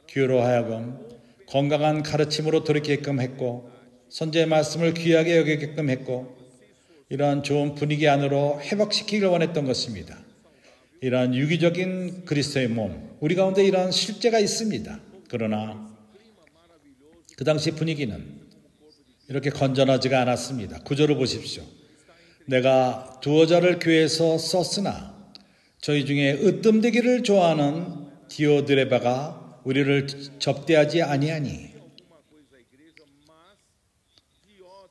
교회로 하여금 건강한 가르침으로 돌이키게끔 했고 선지의 말씀을 귀하게 여기게끔 했고 이러한 좋은 분위기 안으로 회복시키기를 원했던 것입니다. 이러한 유기적인 그리스도의 몸, 우리 가운데 이러한 실제가 있습니다. 그러나 그 당시 분위기는 이렇게 건전하지가 않았습니다. 구절을 보십시오. 내가 두어 자를 교회에서 썼으나 저희 중에 으뜸되기를 좋아하는 디오드레바가 우리를 접대하지 아니하니.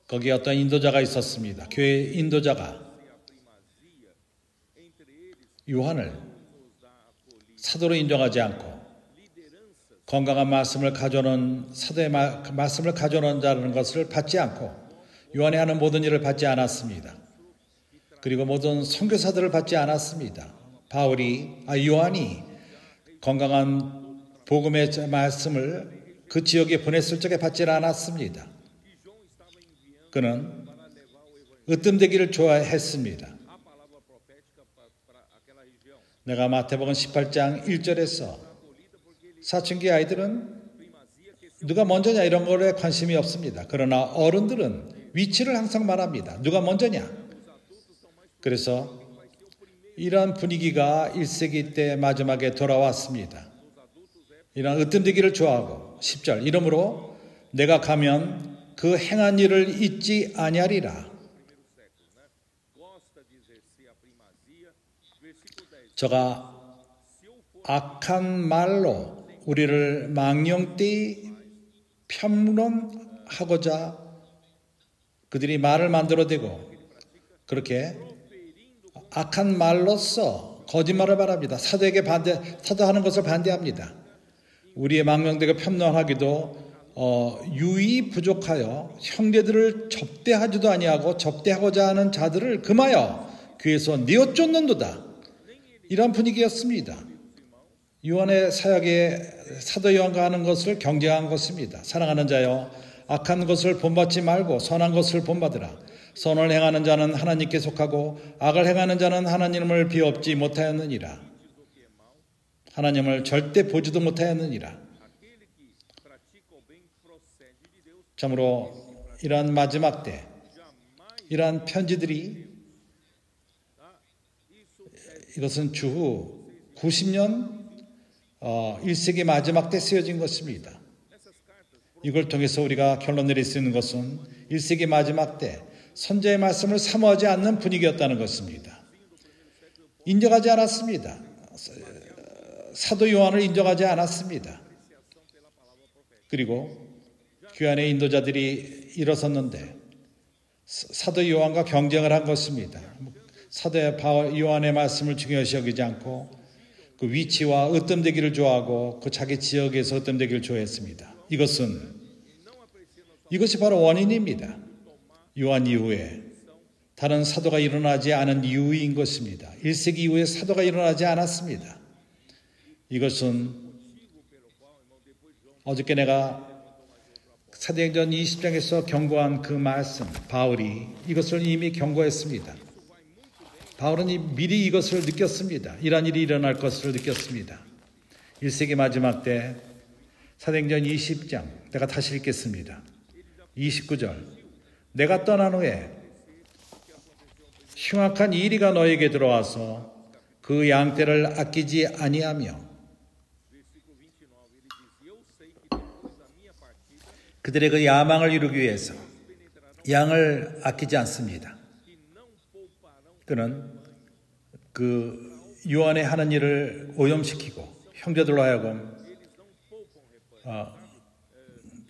거기에 어떤 인도자가 있었습니다. 교회 인도자가 요한을 사도로 인정하지 않고 건강한 말씀을 가져오는 사도의 말씀을 가져오는 자라는 것을 받지 않고 요한이 하는 모든 일을 받지 않았습니다. 그리고 모든 선교사들을 받지 않았습니다. 요한이 건강한 복음의 말씀을 그 지역에 보냈을 적에 받지 않았습니다. 그는 으뜸되기를 좋아했습니다. 내가 마태복음 18장 1절에서 사춘기 아이들은 누가 먼저냐 이런 거에 관심이 없습니다. 그러나 어른들은 위치를 항상 말합니다. 누가 먼저냐. 그래서 이러한 분위기가 1세기 때 마지막에 돌아왔습니다. 이러한 으뜸되기를 좋아하고 10절 이러므로 내가 가면 그 행한 일을 잊지 아니하리라. 저가 악한 말로 우리를 망령되이 편론하고자 그들이 말을 만들어대고 그렇게 악한 말로써 거짓말을 말합니다. 사도하는 것을 반대합니다. 우리의 망령되게 편론하기도 유의 부족하여 형제들을 접대하지도 아니하고 접대하고자 하는 자들을 금하여 교회에서 내어쫓는도다. 이런 분위기였습니다. 요한의 사역에 사도 요한과 하는 것을 경쟁한 것입니다. 사랑하는 자여 악한 것을 본받지 말고 선한 것을 본받으라. 선을 행하는 자는 하나님께 속하고 악을 행하는 자는 하나님을 비옵지 못하였느니라. 하나님을 절대 보지도 못하였느니라. 참으로 이러한 마지막 때 이러한 편지들이 이것은 주후 90년 1세기 마지막 때 쓰여진 것입니다. 이걸 통해서 우리가 결론 내릴 수 있는 것은 1세기 마지막 때 선지의 말씀을 사모하지 않는 분위기였다는 것입니다. 인정하지 않았습니다. 사도 요한을 인정하지 않았습니다. 그리고 교회 안에 인도자들이 일어섰는데 사도 요한과 경쟁을 한 것입니다. 사도 요한의 말씀을 중요시 여기지 않고 그 위치와 으뜸되기를 좋아하고 그 자기 지역에서 으뜸되기를 좋아했습니다. 이것이 바로 원인입니다. 요한 이후에 다른 사도가 일어나지 않은 이유인 것입니다. 1세기 이후에 사도가 일어나지 않았습니다. 이것은 어저께 내가 사도행전 20장에서 경고한 그 말씀, 바울이 이것을 이미 경고했습니다. 바울은 미리 이것을 느꼈습니다. 이러한 일이 일어날 것을 느꼈습니다. 1세기 마지막 때 사도행전 20장 내가 다시 읽겠습니다. 29절 내가 떠난 후에 흉악한 이리가 너에게 들어와서 그 양떼를 아끼지 아니하며 그들의 그 야망을 이루기 위해서 양을 아끼지 않습니다. 그는 그 요한의 하는 일을 오염시키고 형제들로 하여금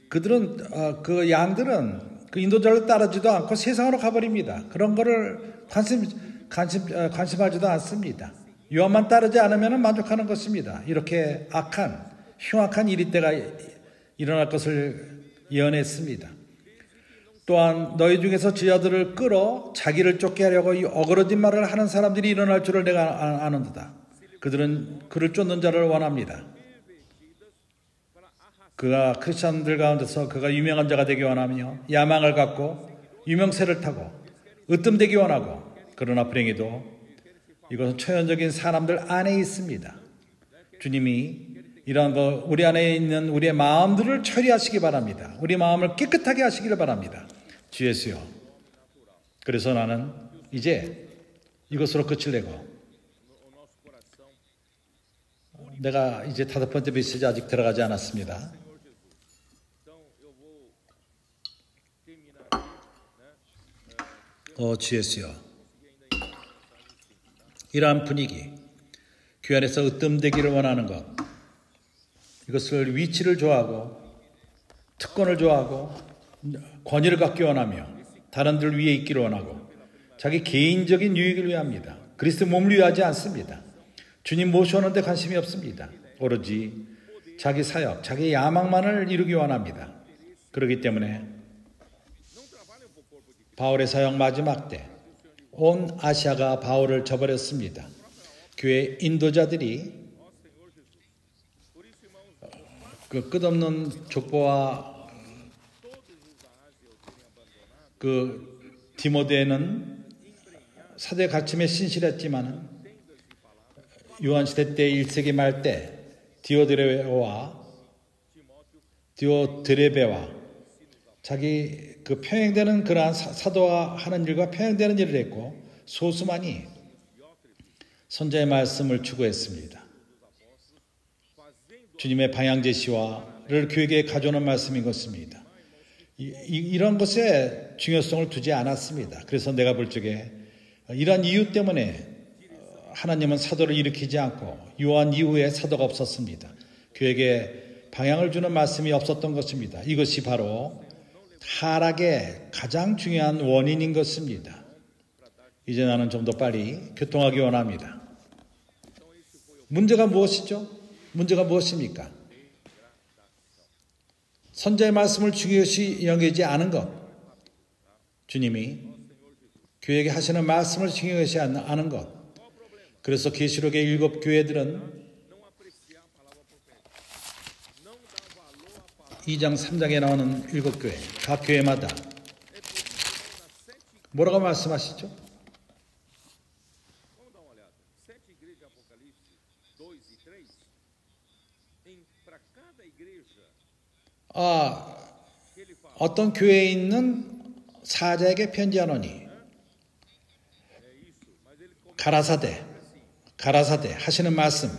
그들은 그 양들은 그 인도자를 따르지도 않고 세상으로 가버립니다. 그런 거를 관심하지도 않습니다. 요한만 따르지 않으면 만족하는 것입니다. 이렇게 악한 흉악한 일이 때가 일어날 것을 예언했습니다. 또한 너희 중에서 지하들을 끌어 자기를 쫓게 하려고 이 어그러진 말을 하는 사람들이 일어날 줄을 내가 아는도다. 그들은 그를 쫓는 자를 원합니다. 그가 크리스천들 가운데서 그가 유명한 자가 되기 원하며 야망을 갖고 유명세를 타고 으뜸되기 원하고, 그러나 불행히도 이것은 초연적인 사람들 안에 있습니다. 주님이 이런 거 우리 안에 있는 우리의 마음들을 처리하시기 바랍니다. 우리 마음을 깨끗하게 하시기를 바랍니다. 주 예수여, 그래서 나는 이제 이것으로 끝을 내고, 내가 이제 5번째 메시지 아직 들어가지 않았습니다. 주 예수여, 이러한 분위기, 교회 안에서 으뜸되기를 원하는 것, 이것을 위치를 좋아하고 특권을 좋아하고 권위를 갖기 원하며 다른들 위에 있기를 원하고 자기 개인적인 유익을 위합니다. 그리스도 몸을 위하지 않습니다. 주님 모셔오는데 관심이 없습니다. 오로지 자기 사역, 자기 야망만을 이루기 원합니다. 그렇기 때문에 바울의 사역 마지막 때 온 아시아가 바울을 저버렸습니다. 교회 인도자들이 그 끝없는 족보와 그 디모데는 사도의 가르침에 신실했지만 요한시대 때 1세기 말 때 디오드레베와 자기 그 평행되는 그러한 사도가 하는 일과 평행되는 일을 했고 소수만이 선자의 말씀을 추구했습니다. 주님의 방향 제시와를 교회에 가져오는 말씀인 것입니다. 이런 것에 중요성을 두지 않았습니다. 그래서 내가 볼 적에 이러한 이유 때문에 하나님은 사도를 일으키지 않고 요한 이후에 사도가 없었습니다. 교회에게 방향을 주는 말씀이 없었던 것입니다. 이것이 바로 타락의 가장 중요한 원인인 것입니다. 이제 나는 좀 더 빨리 교통하기 원합니다. 문제가 무엇이죠? 문제가 무엇입니까? 선자의 말씀을 중요시 여기지 않은 것. 주님이 교회에게 하시는 말씀을 중요시 않은 것. 그래서 계시록의 7 교회들은 2장 3장에 나오는 7 교회, 각 교회마다 뭐라고 말씀하시죠? 어떤 교회에 있는 사자에게 편지하노니 가라사대 하시는 말씀,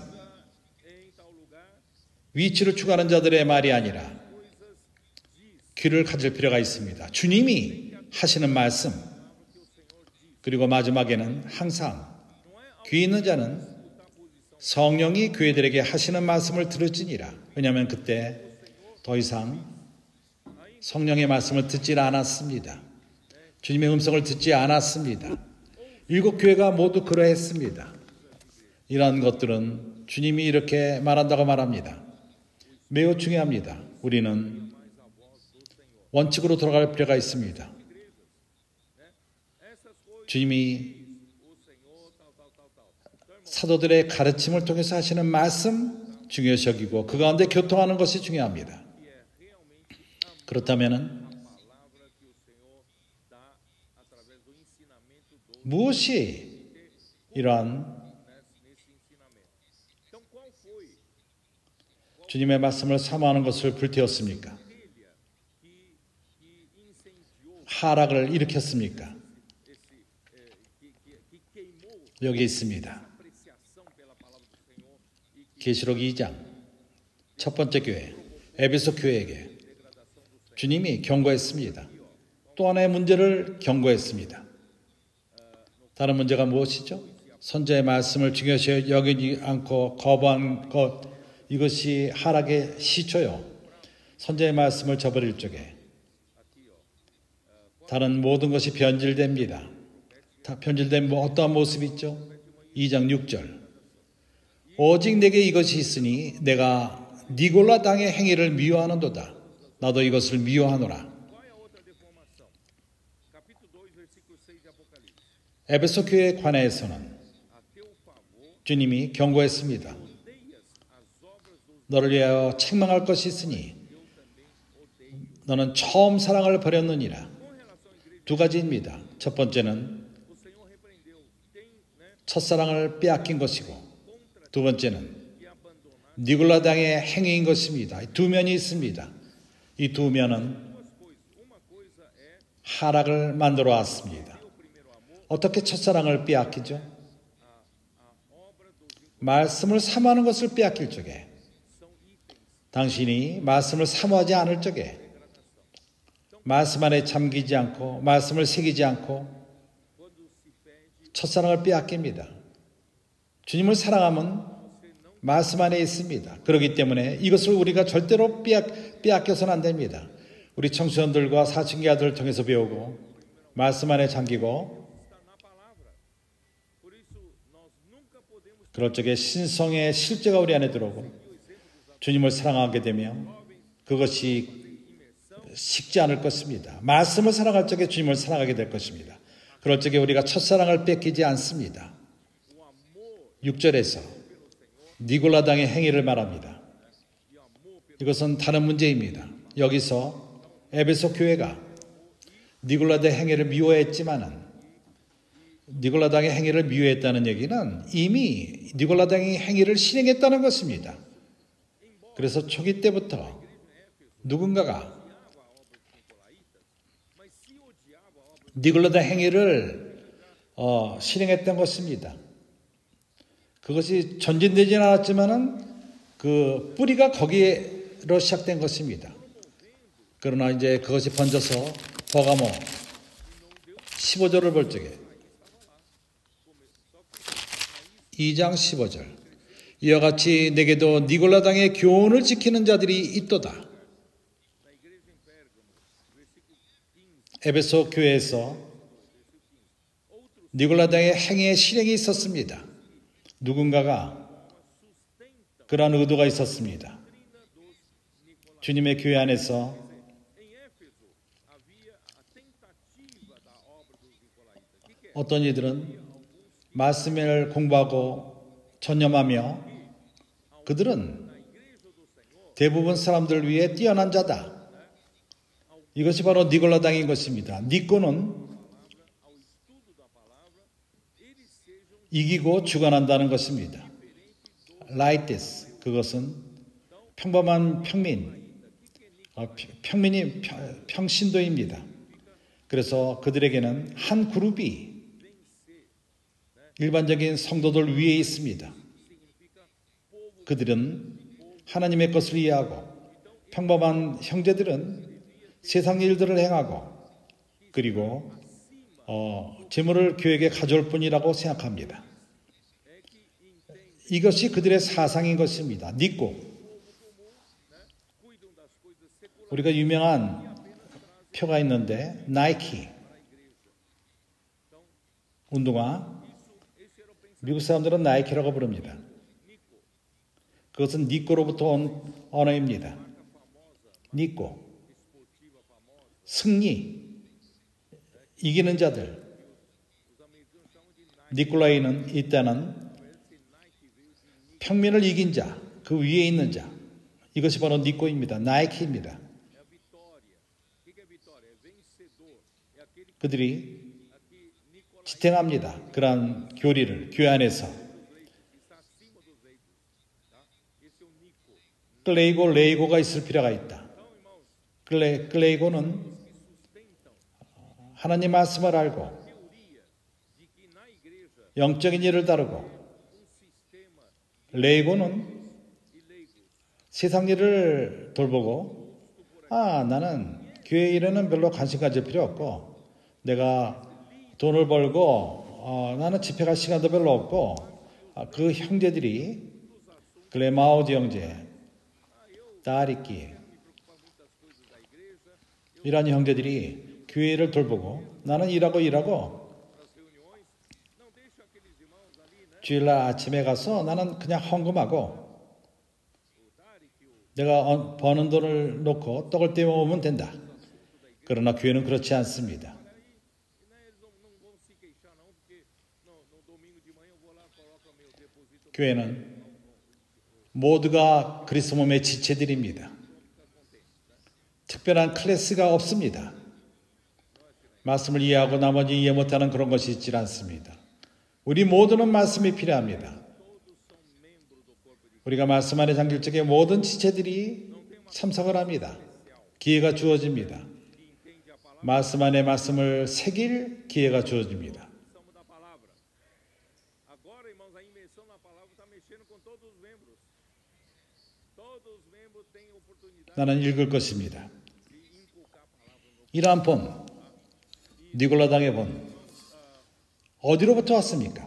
위치를 추구하는 자들의 말이 아니라 귀를 가질 필요가 있습니다. 주님이 하시는 말씀, 그리고 마지막에는 항상 귀 있는 자는 성령이 교회들에게 하시는 말씀을 들을지니라. 왜냐하면 그때 더 이상 성령의 말씀을 듣지 않았습니다. 주님의 음성을 듣지 않았습니다. 7 교회가 모두 그러했습니다. 이러한 것들은 주님이 이렇게 말한다고 말합니다. 매우 중요합니다. 우리는 원칙으로 돌아갈 필요가 있습니다. 주님이 사도들의 가르침을 통해서 하시는 말씀 중요시 여기고 그 가운데 교통하는 것이 중요합니다. 그렇다면 무엇이 이러한 주님의 말씀을 사모하는 것을 불태웠습니까? 하락을 일으켰습니까? 여기 있습니다. 계시록 2장 첫 번째 교회 에베소 교회에게 주님이 경고했습니다. 또 하나의 문제를 경고했습니다. 다른 문제가 무엇이죠? 선지자의 말씀을 중요시 여기지 않고 거부한 것, 이것이 하락의 시초요. 선지자의 말씀을 저버릴 적에 다른 모든 것이 변질됩니다. 다 변질된 어떠한 모습이 있죠? 2장 6절. 오직 내게 이것이 있으니 내가 니골라 당의 행위를 미워하는도다. 나도 이것을 미워하노라. 에베소 교회에 관해서는 주님이 경고했습니다. 너를 위하여 책망할 것이 있으니 너는 처음 사랑을 버렸느니라. 두 가지입니다. 첫 번째는 첫사랑을 빼앗긴 것이고, 두 번째는 니골라 당의 행위인 것입니다. 두 면이 있습니다. 이 두 면은 하락을 만들어 왔습니다. 어떻게 첫사랑을 빼앗기죠? 말씀을 사모하는 것을 빼앗길 적에, 당신이 말씀을 사모하지 않을 적에, 말씀 안에 잠기지 않고 말씀을 새기지 않고 첫사랑을 빼앗깁니다. 주님을 사랑하면 말씀 안에 있습니다. 그렇기 때문에 이것을 우리가 절대로 빼앗겨서는 안 됩니다. 우리 청소년들과 사춘기 아들을 통해서 배우고 말씀 안에 잠기고, 그럴 적에 신성의 실제가 우리 안에 들어오고 주님을 사랑하게 되면 그것이 식지 않을 것입니다. 말씀을 사랑할 적에 주님을 사랑하게 될 것입니다. 그럴 적에 우리가 첫사랑을 뺏기지 않습니다. 6절에서 니골라 당의 행위를 말합니다. 이것은 다른 문제입니다. 여기서 에베소 교회가 니골라 당의 행위를 미워했지만은, 니골라 당의 행위를 미워했다는 얘기는 이미 니골라 당의 행위를 실행했다는 것입니다. 그래서 초기 때부터 누군가가 니골라 당 행위를 실행했던 것입니다. 그것이 전진되지는 않았지만은 그 뿌리가 거기로 시작된 것입니다. 그러나 이제 그것이 번져서 버가모 15절을 볼 적에 2장 15절. 이와 같이 내게도 니골라 당의 교훈을 지키는 자들이 있도다. 에베소 교회에서 니골라 당의 행위의 실행이 있었습니다. 누군가가 그러한 의도가 있었습니다. 주님의 교회 안에서 어떤 이들은 말씀을 공부하고 전념하며 그들은 대부분 사람들 위해 뛰어난 자다. 이것이 바로 니골라 당인 것입니다. 니꼬는 이기고 주관한다는 것입니다. 라이티스, 그것은 평범한 평신도입니다. 그래서 그들에게는 한 그룹이 일반적인 성도들 위에 있습니다. 그들은 하나님의 것을 이해하고, 평범한 형제들은 세상 일들을 행하고, 그리고 재물을 교회에 가져올 뿐이라고 생각합니다. 이것이 그들의 사상인 것입니다. 니꼬. 우리가 유명한 표가 있는데 나이키 운동화, 미국 사람들은 나이키라고 부릅니다. 그것은 니꼬로부터 온 언어입니다. 니꼬, 승리, 이기는 자들. 니콜라이는 이때는 평민을 이긴 자, 그 위에 있는 자, 이것이 바로 니꼬입니다. 나이키입니다. 그들이 지탱합니다. 그러한 교리를 교회 안에서. 클레이고, 레이고가 있을 필요가 있다. 클레이고는 하나님 말씀을 알고 영적인 일을 다루고, 레이고는 세상 일을 돌보고, 나는 교회 일에는 별로 관심 가질 필요 없고, 내가 돈을 벌고 나는 집회 갈 시간도 별로 없고 그 형제들이 글레마우디 형제, 따리끼 이런 형제들이 교회를 돌보고 나는 일하고 주일날 아침에 가서 나는 그냥 헌금하고 내가 버는 돈을 놓고 떡을 떼어 오면 된다. 그러나 교회는 그렇지 않습니다. 교회는 모두가 그리스도 몸의 지체들입니다. 특별한 클래스가 없습니다. 말씀을 이해하고 나머지 이해 못하는 그런 것이 있지 않습니다. 우리 모두는 말씀이 필요합니다. 우리가 말씀 안에 잠길 적에 모든 지체들이 참석을 합니다. 기회가 주어집니다. 말씀 안에 말씀을 새길 기회가 주어집니다. 나는 읽을 것입니다. 이러한 본, 니골라당의 본, 어디로부터 왔습니까?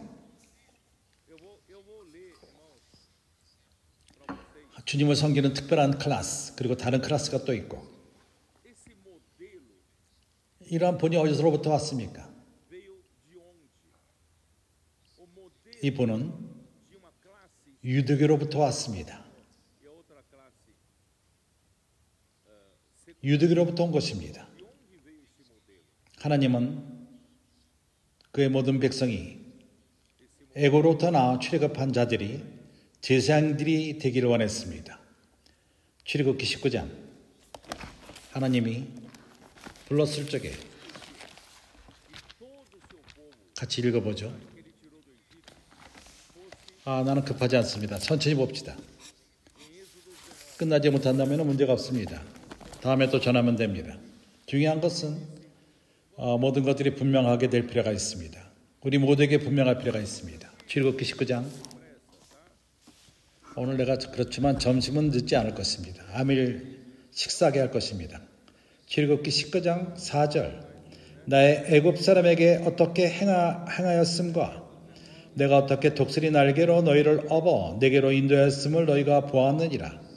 주님을 섬기는 특별한 클래스, 그리고 다른 클래스가 또 있고, 이러한 본이 어디서로부터 왔습니까? 이 본은 유대교로부터 왔습니다. 유대교로부터 온 것입니다. 하나님은 그의 모든 백성이 애고로부터 나와 출애굽한 자들이 제사장들이 되기를 원했습니다. 출애굽기 19장 하나님이 불렀을 적에 같이 읽어보죠. 나는 급하지 않습니다. 천천히 봅시다. 끝나지 못한다면 문제가 없습니다. 다음에 또 전하면 됩니다. 중요한 것은 모든 것들이 분명하게 될 필요가 있습니다. 우리 모두에게 분명할 필요가 있습니다. 출애굽기 19장. 오늘 내가 그렇지만 점심은 늦지 않을 것입니다. 아밀 식사하게 할 것입니다. 출애굽기 19장 4절. 나의 애굽 사람에게 어떻게 행하였음과 내가 어떻게 독수리 날개로 너희를 업어 내게로 인도하였음을 너희가 보았느니라.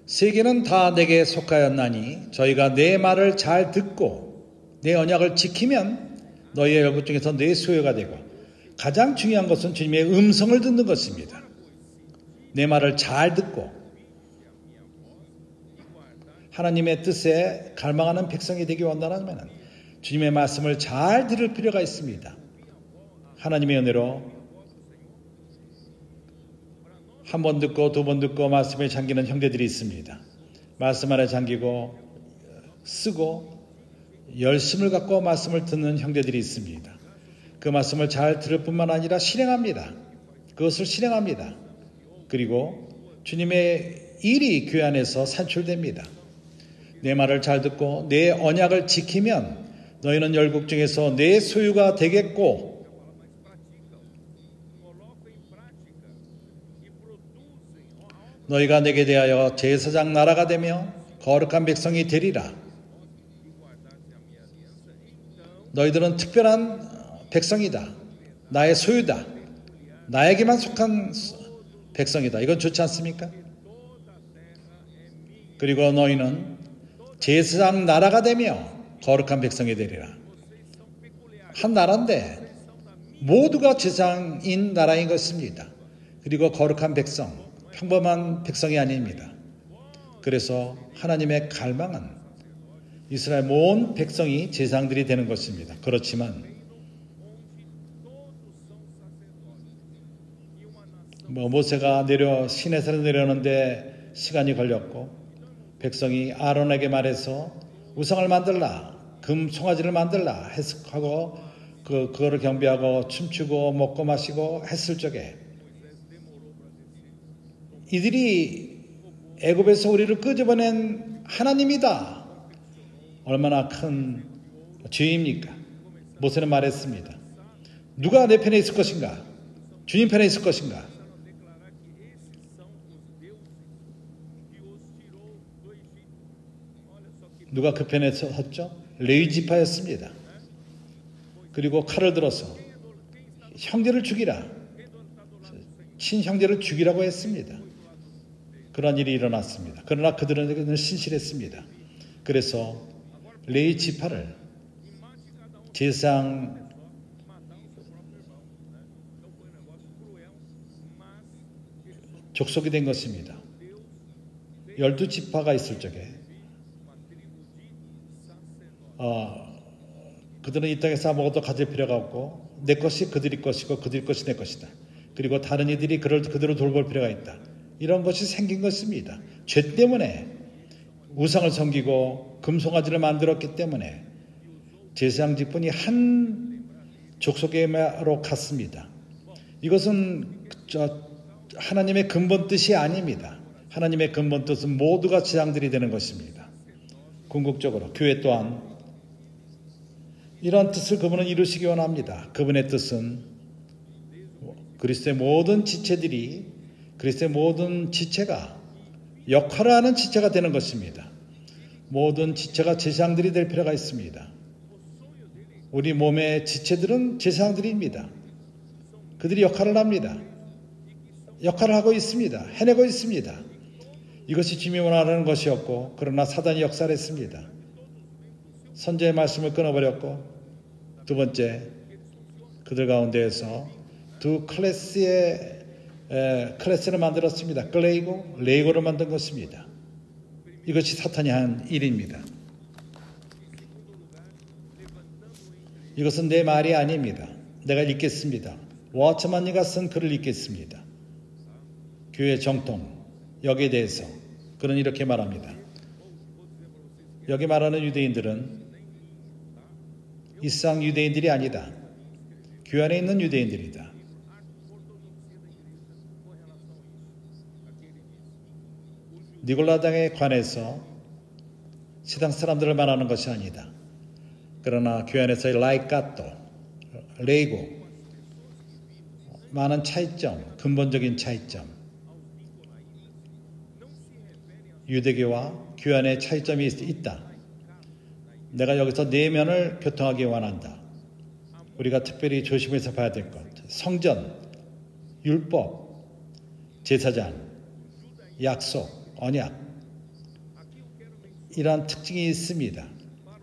세계는 다 내게 속하였나니 저희가 내 말을 잘 듣고 내 언약을 지키면 너희의 열국 중에서 내 소유가 되고, 가장 중요한 것은 주님의 음성을 듣는 것입니다. 내 말을 잘 듣고 하나님의 뜻에 갈망하는 백성이 되기 원한다면 주님의 말씀을 잘 들을 필요가 있습니다. 하나님의 은혜로 한 번 듣고 두 번 듣고 말씀에 잠기는 형제들이 있습니다. 말씀 안에 잠기고 쓰고 열심을 갖고 말씀을 듣는 형제들이 있습니다. 그 말씀을 잘 들을 뿐만 아니라 실행합니다. 그것을 실행합니다. 그리고 주님의 일이 교회 안에서 산출됩니다. 내 말을 잘 듣고 내 언약을 지키면 너희는 열국 중에서 내 소유가 되겠고, 너희가 내게 대하여 제사장 나라가 되며 거룩한 백성이 되리라. 너희들은 특별한 백성이다. 나의 소유다. 나에게만 속한 백성이다. 이건 좋지 않습니까? 그리고 너희는 제사장 나라가 되며 거룩한 백성이 되리라. 한 나라인데 모두가 제사장인 나라인 것입니다. 그리고 거룩한 백성, 평범한 백성이 아닙니다. 그래서 하나님의 갈망은 이스라엘 모든 백성이 제사장들이 되는 것입니다. 그렇지만 모세가 시내산에 내려오는데 시간이 걸렸고, 백성이 아론에게 말해서 우상을 만들라, 금 송아지를 만들라 하고 그거를 경배하고 춤추고 먹고 마시고 했을 적에 이들이 애굽에서 우리를 끄집어낸 하나님이다. 얼마나 큰 죄입니까? 모세는 말했습니다. 누가 내 편에 있을 것인가? 주님 편에 있을 것인가? 누가 그 편에 섰죠? 레위 지파였습니다. 그리고 칼을 들어서 형제를 죽이라, 친형제를 죽이라고 했습니다. 그런 일이 일어났습니다. 그러나 그들은 신실했습니다. 그래서 레위 지파를 제사장 족속이 된 것입니다. 12지파가 있을 적에 그들은 이 땅에서 아무것도 가질 필요가 없고 내 것이 그들의 것이고 그들의 것이 내 것이다. 그리고 다른 이들이 그들을 돌볼 필요가 있다. 이런 것이 생긴 것입니다. 죄 때문에 우상을 섬기고 금송아지를 만들었기 때문에 제사장 직분이 한 족속에로 갔습니다. 이것은 하나님의 근본 뜻이 아닙니다. 하나님의 근본 뜻은 모두가 제사장들이 되는 것입니다. 궁극적으로 교회 또한 이러한 뜻을 그분은 이루시기 원합니다. 그분의 뜻은 그리스도의 모든 지체들이 그리스도의 모든 지체가 역할을 하는 지체가 되는 것입니다. 모든 지체가 제사장들이 될 필요가 있습니다. 우리 몸의 지체들은 제사장들입니다. 그들이 역할을 합니다. 역할을 하고 있습니다. 해내고 있습니다. 이것이 주님이 원하는 것이었고 그러나 사단이 역사를 했습니다. 선제의 말씀을 끊어버렸고 두 번째 그들 가운데에서 두 클래스를 만들었습니다. 클레이고 레이고를 만든 것입니다. 이것이 사탄이 한 일입니다. 이것은 내 말이 아닙니다. 내가 읽겠습니다. 워처만이가 쓴 글을 읽겠습니다. 교회 정통 여기에 대해서 그는 이렇게 말합니다. 여기 말하는 유대인들은 이 세상 유대인들이 아니다. 교회 안에 있는 유대인들이다. 니골라당에 관해서 세상 사람들을 말하는 것이 아니다. 그러나 교회 안에서의 라이카토, 레이고 많은 차이점, 근본적인 차이점 유대교와 교회 안에 차이점이 있다. 내가 여기서 내면을 교통하기 원한다. 우리가 특별히 조심해서 봐야 될 것. 성전, 율법, 제사장, 약속, 언약 이러한 특징이 있습니다.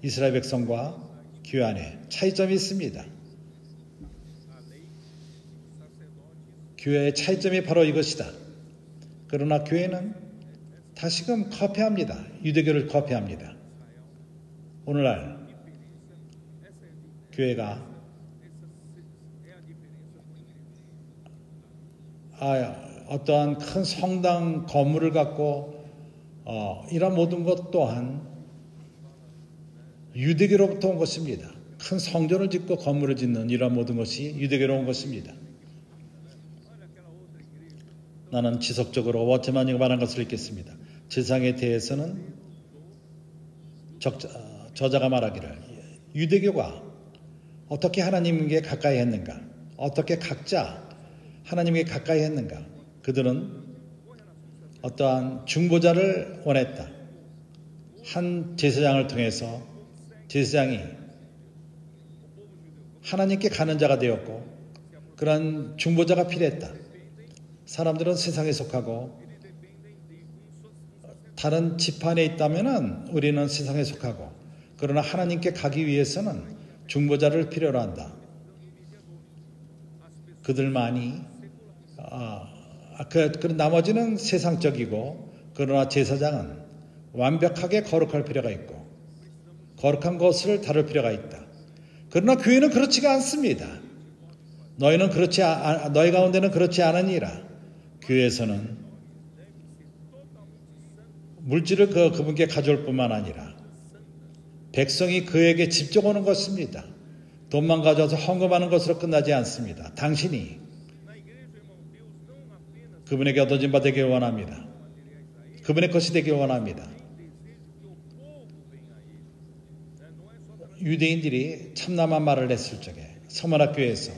이스라엘 백성과 교회 안에 차이점이 있습니다. 교회의 차이점이 바로 이것이다. 그러나 교회는 다시금 커피합니다. 유대교를 커피합니다. 오늘날 교회가 어떠한 큰 성당 건물을 갖고 이런 모든 것 또한 유대교로부터 온 것입니다. 큰 성전을 짓고 건물을 짓는 이런 모든 것이 유대교로 온 것입니다. 나는 지속적으로 워트만이가 말한 것을 읽겠습니다. 제사장에 대해서는 저자가 말하기를 유대교가 어떻게 하나님께 가까이 했는가, 어떻게 각자 하나님께 가까이 했는가. 그들은 어떠한 중보자를 원했다. 한 제사장을 통해서 제사장이 하나님께 가는 자가 되었고 그런 중보자가 필요했다. 사람들은 세상에 속하고 다른 집안에 있다면 우리는 세상에 속하고 그러나 하나님께 가기 위해서는 중보자를 필요로 한다. 그들만이 나머지는 세상적이고 그러나 제사장은 완벽하게 거룩할 필요가 있고 거룩한 것을 다룰 필요가 있다. 그러나 교회는 그렇지가 않습니다. 너희 가운데는 그렇지 않으니라. 교회에서는 물질을 그분께 가져올 뿐만 아니라 백성이 그에게 직접 오는 것입니다. 돈만 가져와서 헌금하는 것으로 끝나지 않습니다. 당신이 그분에게 얻어진 바 되길 원합니다. 그분의 것이 되길 원합니다. 유대인들이 참남한 말을 했을 적에 서문학교에서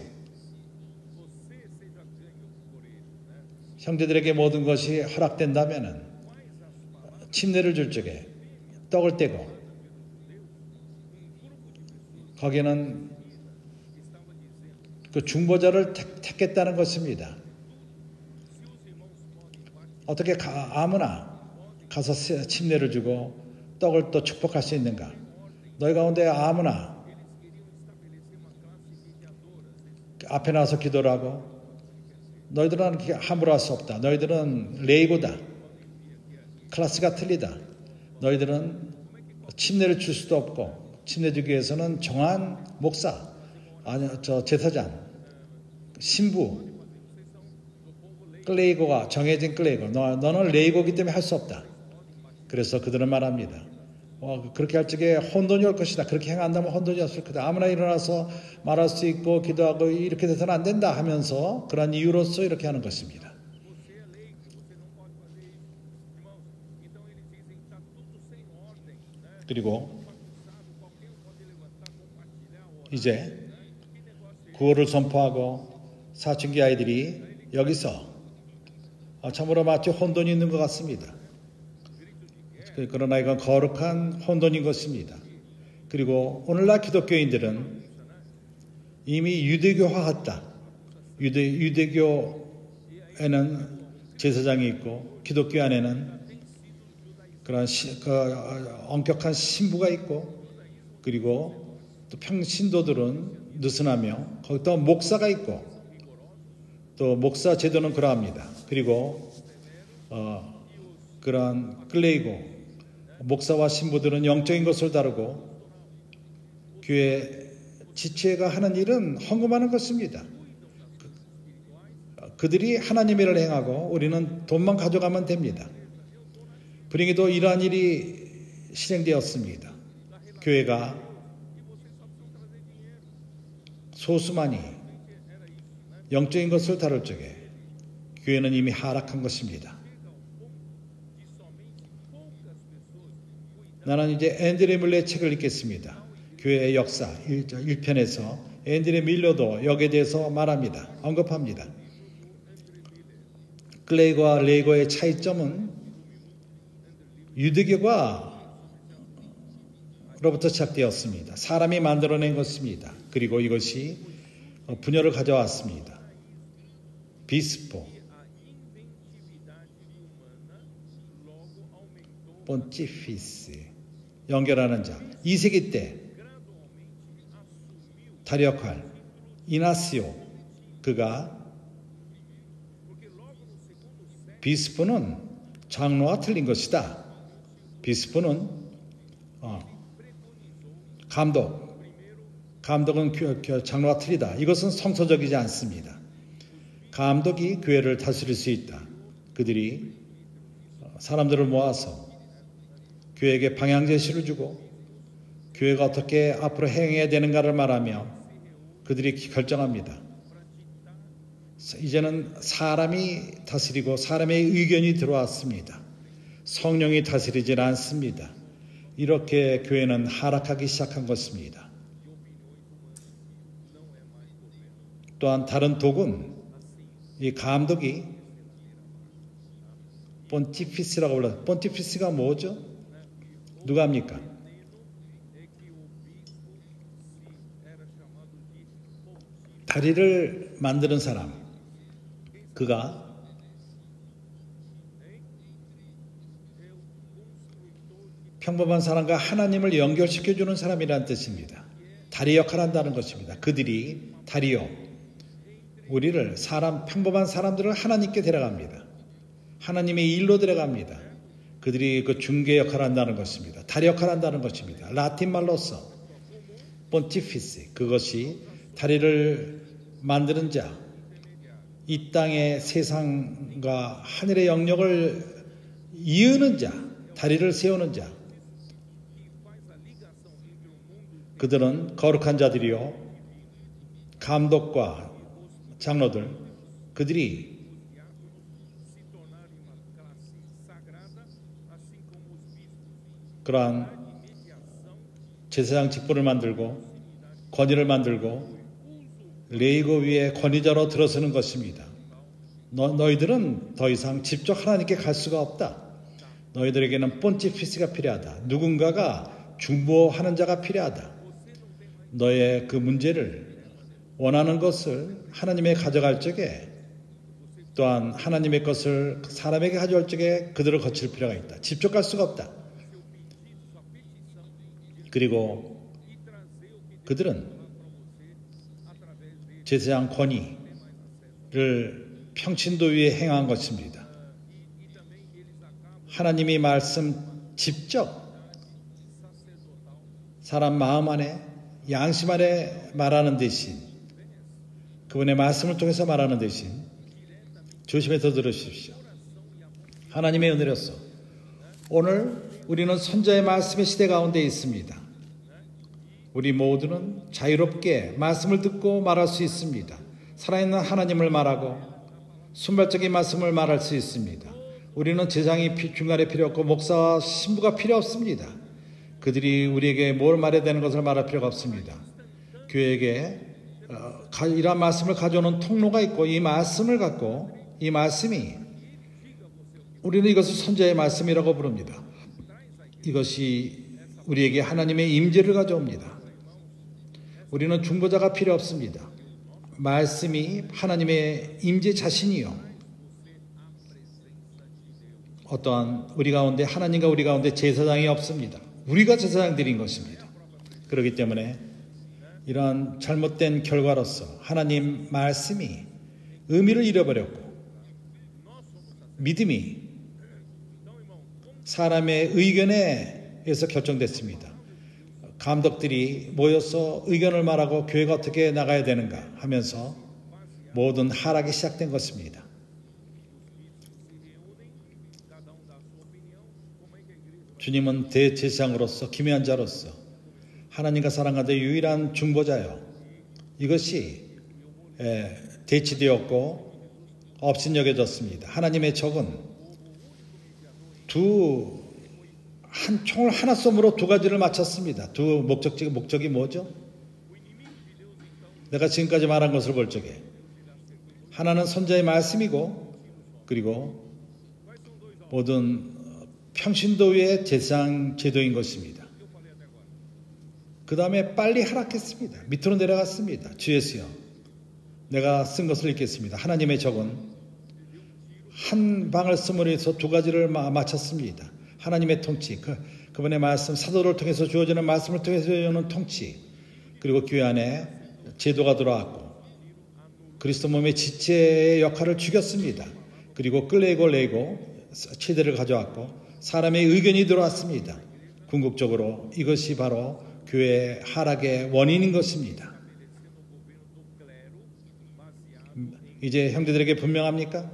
형제들에게 모든 것이 허락된다면 침례를 줄 적에 떡을 떼고 거기에는 그 중보자를 택했다는 것입니다. 어떻게 아무나 가서 침례를 주고 떡을 또 축복할 수 있는가? 너희 가운데 아무나 앞에 나와서 기도를 하고 너희들은 함부로 할 수 없다. 너희들은 레이고다. 클래스가 틀리다. 너희들은 침례를 줄 수도 없고 침례 주기 위해서는 정한 목사, 제사장, 신부, 클레이고가 정해진 클레이고 너는 레이고이기 때문에 할 수 없다. 그래서 그들은 말합니다. 그렇게 할 적에 혼돈이 올 것이다. 그렇게 행한다면 혼돈이 없을 거다. 아무나 일어나서 말할 수 있고 기도하고 이렇게 돼서는 안 된다 하면서 그런 이유로서 이렇게 하는 것입니다. 그리고 이제 구호를 선포하고 사춘기 아이들이 여기서 참으로 마치 혼돈이 있는 것 같습니다. 그러나 이건 거룩한 혼돈인 것입니다. 그리고 오늘날 기독교인들은 이미 유대교화했다. 유대교에는 제사장이 있고 기독교 안에는 그런 엄격한 신부가 있고 그리고 또 평신도들은 느슨하며 거기 또 목사가 있고 또 목사 제도는 그러합니다. 그리고 그런 클레이고 목사와 신부들은 영적인 것을 다루고 교회 지체가 하는 일은 헌금하는 것입니다. 그들이 하나님의 일을 행하고 우리는 돈만 가져가면 됩니다. 불행히도 이러한 일이 실행되었습니다. 교회가 소수만이 영적인 것을 다룰 적에 교회는 이미 하락한 것입니다. 나는 이제 앤드레 밀러의 책을 읽겠습니다. 교회의 역사 1편에서 앤드레 밀러도 여기에 대해서 말합니다. 언급합니다. 클레이고와 레이고의 차이점은 유대교가 로부터 시작되었습니다. 사람이 만들어낸 것입니다. 그리고 이것이 분열을 가져왔습니다. 비스포, 본티피스, 연결하는 자. 2세기 때 다리역할 이나시오 그가 비스포는 장로와 틀린 것이다. 비스포는 감독은 장로와 틀리다. 이것은 성서적이지 않습니다. 감독이 교회를 다스릴 수 있다. 그들이 사람들을 모아서 교회에게 방향 제시를 주고 교회가 어떻게 앞으로 행해야 되는가를 말하며 그들이 결정합니다. 이제는 사람이 다스리고 사람의 의견이 들어왔습니다. 성령이 다스리질 않습니다. 이렇게 교회는 하락하기 시작한 것입니다. 또한 다른 독은 이 감독이 본티피스라고 불러요. 본티피스가 뭐죠? 누가 합니까? 다리를 만드는 사람. 그가 평범한 사람과 하나님을 연결시켜주는 사람이라는 뜻입니다. 다리 역할을 한다는 것입니다. 그들이 다리요. 우리를 평범한 사람들을 하나님께 데려갑니다. 하나님의 일로 데려갑니다. 그들이 그 중개 역할을 한다는 것입니다. 다리 역할을 한다는 것입니다. 라틴 말로서 본티피스, 그것이 다리를 만드는 자, 이 땅의 세상과 하늘의 영역을 이으는 자, 다리를 세우는 자. 그들은 거룩한 자들이요, 감독과 장로들, 그들이 그러한 제사장 직분을 만들고 권위를 만들고 레이고 위에 권위자로 들어서는 것입니다. 너희들은 더 이상 직접 하나님께 갈 수가 없다. 너희들에게는 본티피스가 필요하다. 누군가가 중보하는 자가 필요하다. 너의 그 문제를 원하는 것을 하나님의 가져갈 적에 또한 하나님의 것을 사람에게 가져올 적에 그들을 거칠 필요가 있다. 직접 갈 수가 없다. 그리고 그들은 제사장 권위를 평신도 위에 행한 것입니다. 하나님이 말씀 직접 사람 마음 안에 양심 안에 말하는 대신 그분의 말씀을 통해서 말하는 대신 조심해서 들으십시오. 하나님의 은혜로서 오늘 우리는 선자의 말씀의 시대 가운데 있습니다. 우리 모두는 자유롭게 말씀을 듣고 말할 수 있습니다. 살아있는 하나님을 말하고 순발적인 말씀을 말할 수 있습니다. 우리는 제장이 중간에 필요 없고 목사와 신부가 필요 없습니다. 그들이 우리에게 뭘 말해야 되는 것을 말할 필요가 없습니다. 교회에게 이러한 말씀을 가져오는 통로가 있고 이 말씀을 갖고 이 말씀이 우리는 이것을 선자의 말씀이라고 부릅니다. 이것이 우리에게 하나님의 임재를 가져옵니다. 우리는 중보자가 필요 없습니다. 말씀이 하나님의 임재 자신이요. 어떠한 우리 가운데 하나님과 우리 가운데 제사장이 없습니다. 우리가 제사장들인 것입니다. 그렇기 때문에 이러한 잘못된 결과로서 하나님 말씀이 의미를 잃어버렸고 믿음이 사람의 의견에 의해서 결정됐습니다. 감독들이 모여서 의견을 말하고 교회가 어떻게 나가야 되는가 하면서 모든 하락이 시작된 것입니다. 주님은 대제사장으로서 기묘한 자로서 하나님과 사람 가운데 유일한 중보자요. 이것이 대치되었고 업신여겨졌습니다. 하나님의 적은 한 총을 하나 쏘므로 두 가지를 맞췄습니다. 두 목적이 뭐죠? 내가 지금까지 말한 것을 볼 적에 하나는 선자의 말씀이고 그리고 모든 평신도의 제사장 제도인 것입니다. 그 다음에 빨리 하락했습니다. 밑으로 내려갔습니다. 주 예수여 내가 쓴 것을 읽겠습니다. 하나님의 적은 한 방을 씀으로 해서 두 가지를 마쳤습니다. 하나님의 통치, 그분의 말씀, 사도를 통해서 주어지는 말씀을 통해서 주어지는 통치, 그리고 교회 안에 제도가 들어왔고 그리스도 몸의 지체의 역할을 죽였습니다. 그리고 끌레고 레고 체대를 가져왔고 사람의 의견이 들어왔습니다. 궁극적으로 이것이 바로 교회의 하락의 원인인 것입니다. 이제 형제들에게 분명합니까?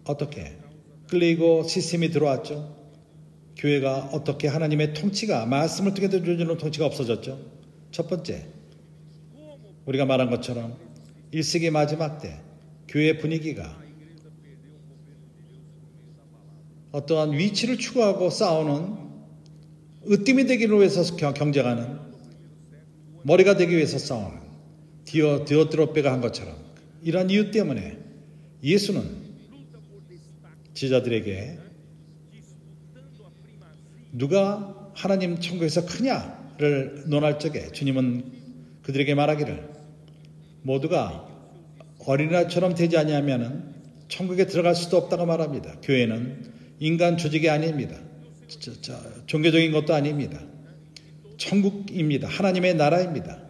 어떻게? 끌리고 시스템이 들어왔죠. 교회가 어떻게 하나님의 통치가 말씀을 통해 주어지는 통치가 없어졌죠. 첫 번째, 우리가 말한 것처럼 1세기 마지막 때 교회 분위기가 어떠한 위치를 추구하고 싸우는 으뜸이 되기를 위해서 경쟁하는 머리가 되기 위해서 싸우는 디오트로페가 한 것처럼 이러한 이유 때문에 예수는 제자들에게 누가 하나님 천국에서 크냐를 논할 적에 주님은 그들에게 말하기를 모두가 어린아이처럼 되지 아니하면은 천국에 들어갈 수도 없다고 말합니다. 교회는 인간 조직이 아닙니다. 종교적인 것도 아닙니다. 천국입니다. 하나님의 나라입니다.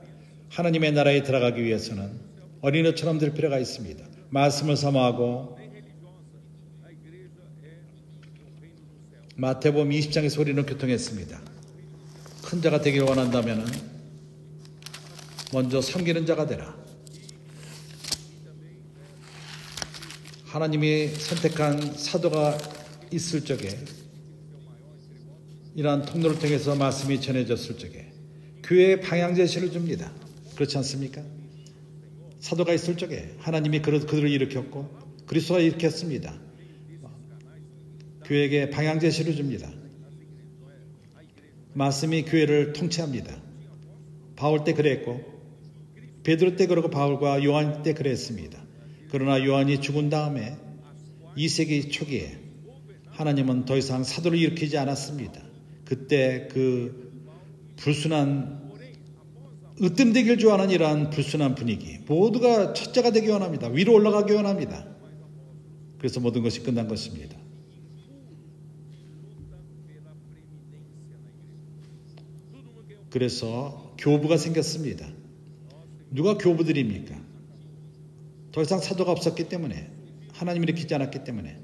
하나님의 나라에 들어가기 위해서는 어린아이처럼 될 필요가 있습니다. 말씀을 사모하고 마태복음 20장에서 우리는 교통했습니다. 큰 자가 되기를 원한다면 먼저 섬기는 자가 되라. 하나님이 선택한 사도가 있을 적에 이러한 통로를 통해서 말씀이 전해졌을 적에 교회에 방향 제시를 줍니다. 그렇지 않습니까? 사도가 있을 적에 하나님이 그들을 일으켰고 그리스도가 일으켰습니다. 교회에게 방향 제시를 줍니다. 말씀이 교회를 통치합니다. 바울 때 그랬고 베드로 때 그러고 바울과 요한 때 그랬습니다. 그러나 요한이 죽은 다음에 2세기 초기에 하나님은 더 이상 사도를 일으키지 않았습니다. 그때 그 불순한 으뜸되길 좋아하는 이러한 불순한 분위기, 모두가 첫째가 되기 원합니다. 위로 올라가기 원합니다. 그래서 모든 것이 끝난 것입니다. 그래서 교부가 생겼습니다. 누가 교부들입니까? 더 이상 사도가 없었기 때문에, 하나님이 일으키지 않았기 때문에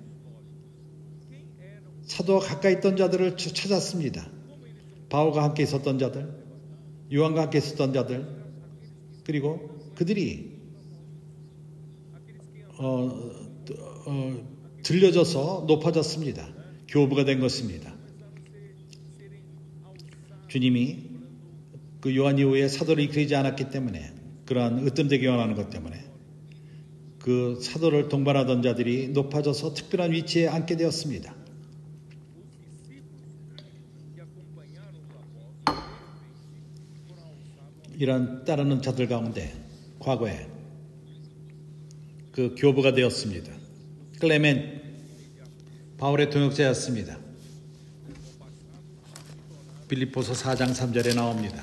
사도와 가까이 있던 자들을 찾았습니다. 바울과 함께 있었던 자들, 요한과 함께 있었던 자들, 그리고 그들이 들려져서 높아졌습니다. 교부가 된 것입니다. 주님이 그 요한 이후에 사도를 이끌지 않았기 때문에, 그러한 으뜸되게 원하는 것 때문에 그 사도를 동반하던 자들이 높아져서 특별한 위치에 앉게 되었습니다. 이런 따르는 자들 가운데 과거에 그 교부가 되었습니다. 클레멘, 바울의 동역자였습니다. 빌립보서 4장 3절에 나옵니다.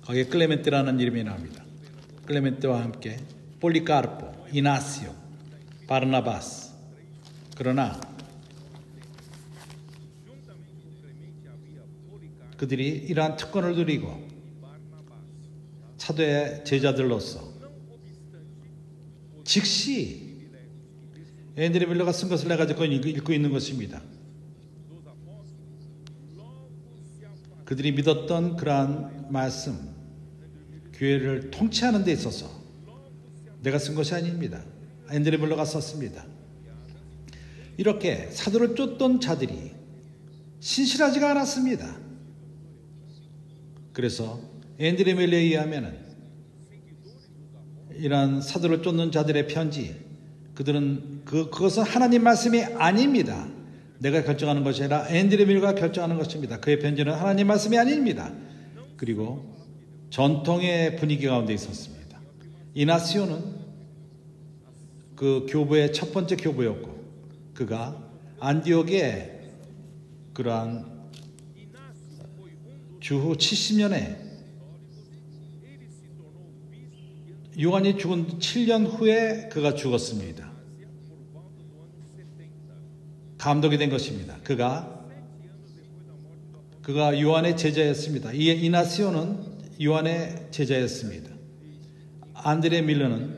거기에 클레멘트라는 이름이 나옵니다. 클레멘트와 함께 폴리카르포, 이나시오, 바르나바스. 그러나 그들이 이러한 특권을 누리고 사도의 제자들로서 즉시 앤드레 밀러가 쓴 것을 내가 지금 읽고 있는 것입니다. 그들이 믿었던 그러한 말씀, 교회를 통치하는 데 있어서 내가 쓴 것이 아닙니다. 앤드레 밀러가 썼습니다. 이렇게 사도를 쫓던 자들이 신실하지가 않았습니다. 그래서 앤드레 밀러에 의하면 이러한 사도를 쫓는 자들의 편지, 그들은 그것은 하나님 말씀이 아닙니다. 내가 결정하는 것이 아니라 앤드레 밀러가 결정하는 것입니다. 그의 편지는 하나님 말씀이 아닙니다. 그리고 전통의 분위기 가운데 있었습니다. 이나시오는 그 교부의 첫 번째 교부였고, 그가 안디옥의 그러한 주후 70년에 요한이 죽은 7년 후에 그가 죽었습니다. 감독이 된 것입니다. 그가 요한의 제자였습니다. 이나시오는 요한의 제자였습니다. 안드레 밀러는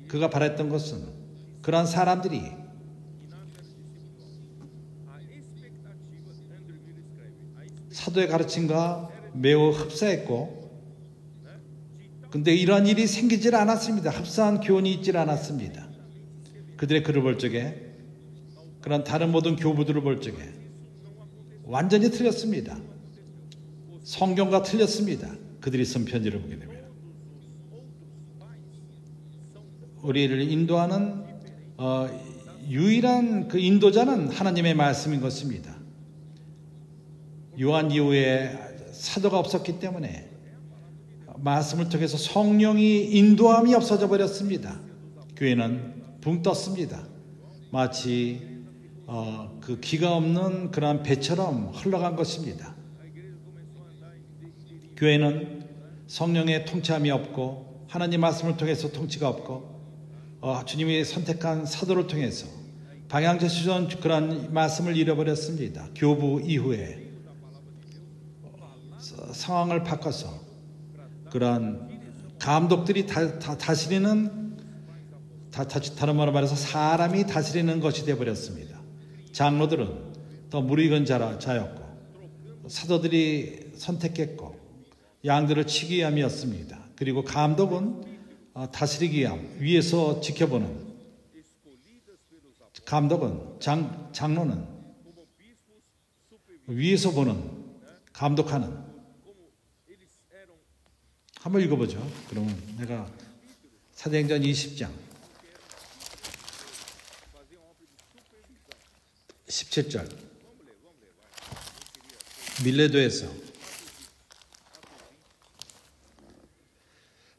그가 바랬던 것은 그러한 사람들이 사도의 가르침과 매우 흡사했고, 근데 이러한 일이 생기질 않았습니다. 흡사한 교훈이 있질 않았습니다. 그들의 글을 볼 적에, 그런 다른 모든 교부들을 볼 적에 완전히 틀렸습니다. 성경과 틀렸습니다. 그들이 쓴 편지를 보게 되면 우리를 인도하는 유일한 그 인도자는 하나님의 말씀인 것입니다. 요한 이후에 사도가 없었기 때문에 말씀을 통해서 성령이 인도함이 없어져 버렸습니다. 교회는 붕 떴습니다. 마치 그 기가 없는 그러한 배처럼 흘러간 것입니다. 교회는 성령의 통치함이 없고 하나님 말씀을 통해서 통치가 없고 주님이 선택한 사도를 통해서 방향제 주던 그러한 말씀을 잃어버렸습니다. 교부 이후에 상황을 바꿔서 그러한 감독들이 다스리는, 다른 말로 말해서 사람이 다스리는 것이 되어버렸습니다. 장로들은 더 무르익은 자였고, 사도들이 선택했고, 양들을 치기 위함이었습니다. 그리고 감독은 다스리기 위함, 위에서 지켜보는, 감독은, 장로는 위에서 보는, 감독하는. 한번 읽어보죠. 그러면 내가 사도행전 20장 17절 밀레도에서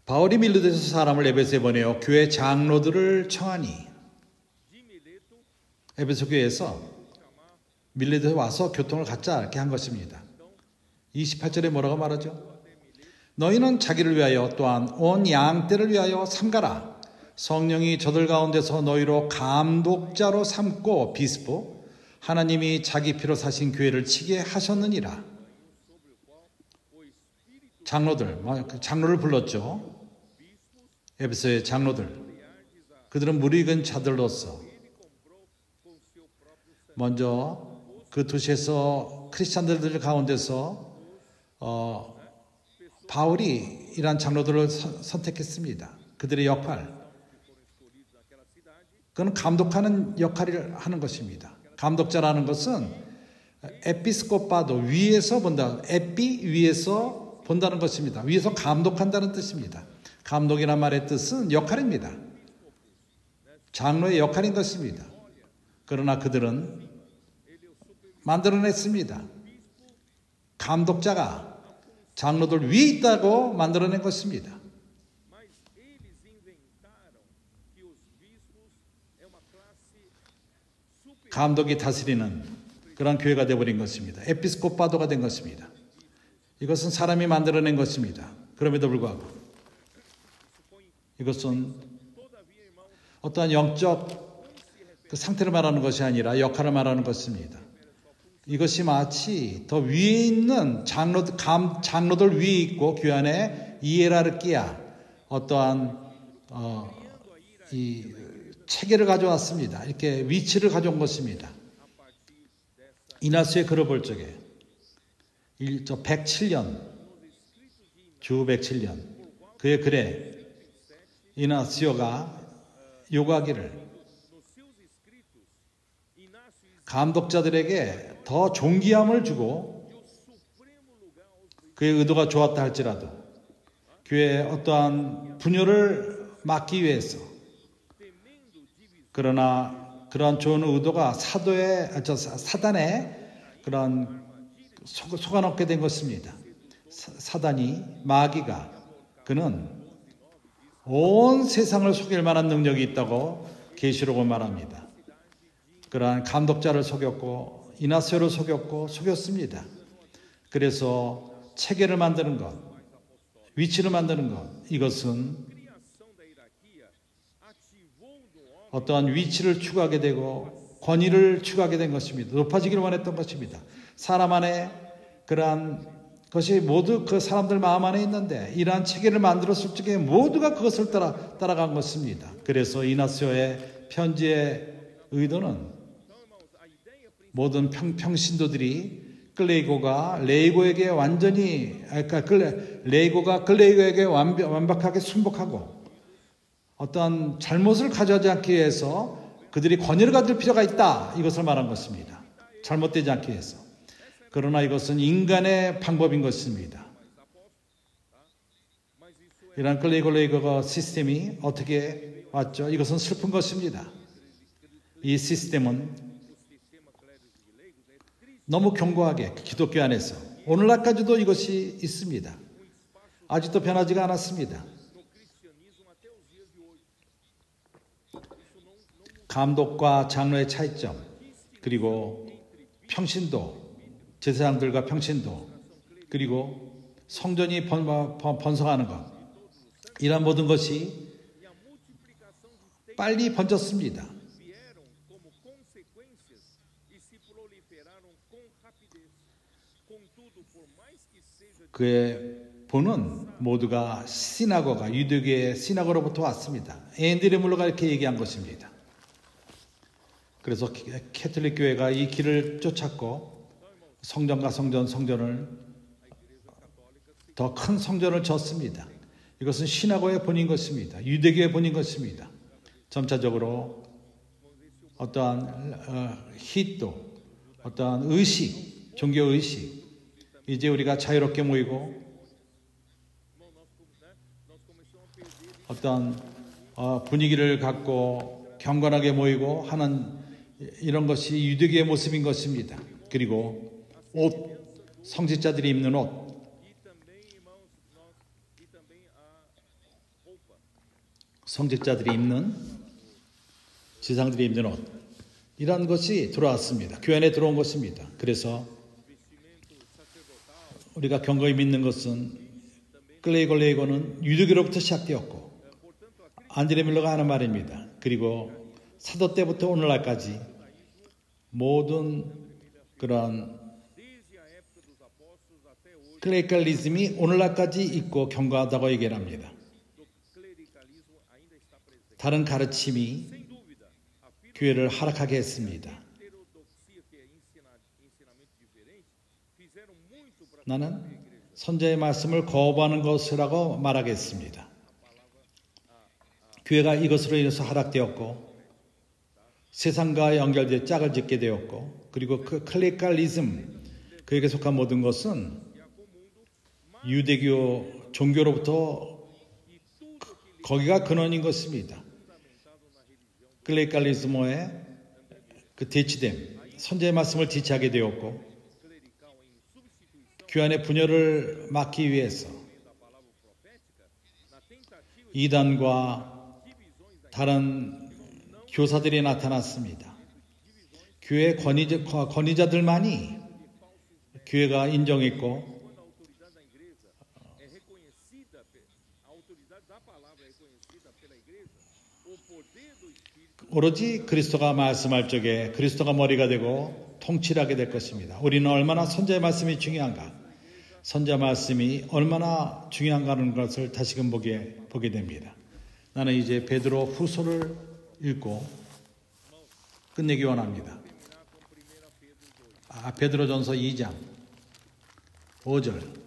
바울이 밀레도에서 사람을 에베소에 보내어 교회 장로들을 청하니, 에베소 교회에서 밀레도에 와서 교통을 갖자 이렇게 한 것입니다. 28절에 뭐라고 말하죠? 너희는 자기를 위하여 또한 온 양떼를 위하여 삼가라. 성령이 저들 가운데서 너희로 감독자로 삼고 비스포 하나님이 자기 피로 사신 교회를 치게 하셨느니라. 장로를 불렀죠. 에베소의 장로들. 그들은 무리익은 자들로서 먼저 그 도시에서 크리스찬들 가운데서 바울이 이러한 장로들을 선택했습니다. 그들의 역할, 그건 감독하는 역할을 하는 것입니다. 감독자라는 것은 에피스코파도 위에서 본다. 에피 위에서 본다는 것입니다. 위에서 감독한다는 뜻입니다. 감독이란 말의 뜻은 역할입니다. 장로의 역할인 것입니다. 그러나 그들은 만들어냈습니다. 감독자가 장로들 위에 있다고 만들어낸 것입니다. 감독이 다스리는 그런 교회가 되어버린 것입니다. 에피스코파도가 된 것입니다. 이것은 사람이 만들어낸 것입니다. 그럼에도 불구하고 이것은 어떠한 영적 그 상태를 말하는 것이 아니라 역할을 말하는 것입니다. 이것이 마치 더 위에 있는 장로들 위에 있고 교회 안에 이에라르키아 어떠한 이 체계를 가져왔습니다. 이렇게 위치를 가져온 것입니다. 이나스의 글을 볼 적에 107년 주 107년 그의 글에 이나스요가 요구하기를 감독자들에게 더 존귀함을 주고 그의 의도가 좋았다 할지라도 교회의 어떠한 분열을 막기 위해서 그러나 그러한 좋은 의도가 사단의 그런 속아넣게 된 것입니다. 사단이 마귀가 그는 온 세상을 속일 만한 능력이 있다고 계시록은 말합니다. 그러한 감독자를 속였고 이나스요를 속였고 속였습니다. 그래서 체계를 만드는 것, 위치를 만드는 것, 이것은 어떠한 위치를 추구하게 되고 권위를 추구하게 된 것입니다. 높아지기를 원했던 것입니다. 사람 안에 그러한 것이 모두 그 사람들 마음 안에 있는데 이러한 체계를 만들었을 적에 모두가 그것을 따라간 것입니다. 그래서 이나스요의 편지의 의도는 모든 평신도들이 글레이고가 레이고에게 레이고가 글레이고에게 완벽하게 순복하고 어떠한 잘못을 가져가지 않기 위해서 그들이 권위를 가질 필요가 있다. 이것을 말한 것입니다. 잘못되지 않기 위해서. 그러나 이것은 인간의 방법인 것입니다. 이러한 글레이고 시스템이 어떻게 왔죠? 이것은 슬픈 것입니다. 이 시스템은 너무 견고하게 기독교 안에서 오늘날까지도 이것이 있습니다. 아직도 변하지가 않았습니다. 감독과 장로의 차이점, 그리고 평신도, 제사장들과 평신도, 그리고 성전이 번성하는 것, 이런 모든 것이 빨리 번졌습니다. 그의 본은 모두가 시나고가, 유대교의 시나고로부터 왔습니다. 앤드류 물러가 이렇게 얘기한 것입니다. 그래서 캐톨릭 교회가 이 길을 쫓았고 성전과 성전을 더 큰 성전을 졌습니다. 이것은 시나고의 본인 것입니다. 유대교의 본인 것입니다. 점차적으로 어떠한 히또, 어떠한 의식, 종교의식, 이제 우리가 자유롭게 모이고 어떤 분위기를 갖고 경건하게 모이고 하는 이런 것이 유대교의 모습인 것입니다. 그리고 옷, 성직자들이 입는 옷, 성직자들이 입는, 지상들이 입는 옷, 이런 것이 들어왔습니다. 교회 안에 들어온 것입니다. 그래서 우리가 경건히 믿는 것은 글레이골레이고는 유대교로부터 시작되었고 안드레 밀러가 하는 말입니다. 그리고 사도 때부터 오늘날까지 모든 그런 클레이칼리즘이 오늘날까지 있고 경과하다고 얘기를 합니다. 다른 가르침이 교회를 하락하게 했습니다. 나는 선자의 말씀을 거부하는 것이라고 말하겠습니다. 교회가 이것으로 인해서 하락되었고 세상과 연결돼 짝을 짓게 되었고 그리고 그 클레이칼리즘 그에게 속한 모든 것은 유대교 종교로부터 거기가 근원인 것입니다. 클레이칼리즘의 그 대치됨, 선자의 말씀을 대치하게 되었고 교회 안의 분열을 막기 위해서 이단과 다른 교사들이 나타났습니다. 교회 권위자들만이 교회가 인정했고 오로지 그리스도가 말씀할 적에 그리스도가 머리가 되고 통치를 하게 될 것입니다. 우리는 얼마나 선자의 말씀이 중요한가, 선자 말씀이 얼마나 중요한가는 것을 다시금 보게 됩니다. 나는 이제 베드로 후서를 읽고 끝내기 원합니다. 베드로전서 2장 5절.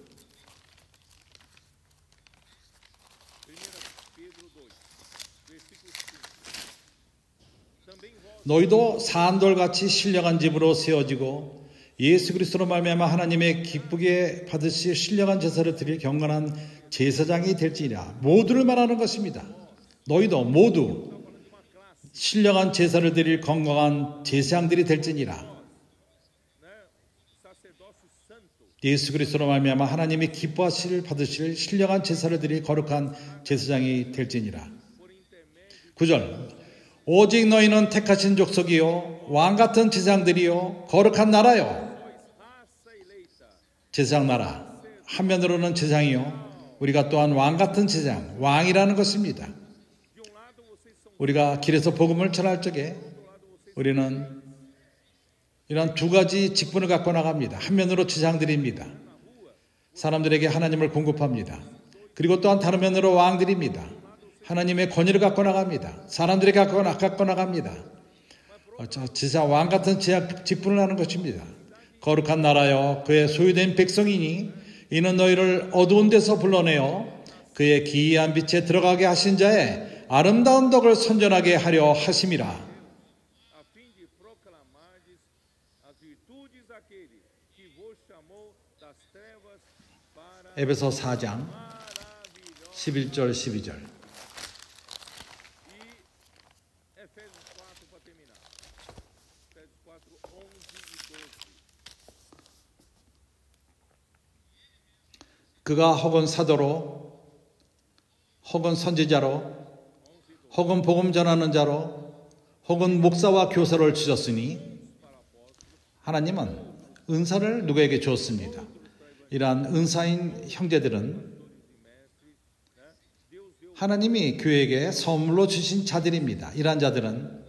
너희도 산돌같이 신령한 집으로 세워지고 예수 그리스도로 말미암아 하나님의 기쁘게 받으실 신령한 제사를 드릴 경건한 제사장이 될지니라. 모두를 말하는 것입니다. 너희도 모두 신령한 제사를 드릴 건강한 제사장들이 될지니라. 예수 그리스도로 말미암아 하나님이 기뻐하실 받으실 신령한 제사를 드릴 거룩한 제사장이 될지니라. 9절. 오직 너희는 택하신 족속이요 왕같은 제사장들이요 거룩한 나라요. 제사장 나라, 한면으로는 제사장이요 우리가 또한 왕같은 제사장, 왕이라는 것입니다. 우리가 길에서 복음을 전할 적에 우리는 이런 두 가지 직분을 갖고 나갑니다. 한면으로 제사장들입니다. 사람들에게 하나님을 공급합니다. 그리고 또한 다른 면으로 왕들입니다. 하나님의 권위를 갖고 나갑니다. 사람들에게 갖고 나갑니다. 제사장 왕 같은 직분을 하는 것입니다. 거룩한 나라여 그의 소유된 백성이니 이는 너희를 어두운 데서 불러내어 그의 기이한 빛에 들어가게 하신 자의 아름다운 덕을 선전하게 하려 하심이라. 에베소 4장 11절 12절. 그가 혹은 사도로 혹은 선지자로 혹은 복음 전하는 자로 혹은 목사와 교사를 주셨으니 하나님은 은사를 누구에게 주었습니다. 이러한 은사인 형제들은 하나님이 교회에게 선물로 주신 자들입니다. 이러한 자들은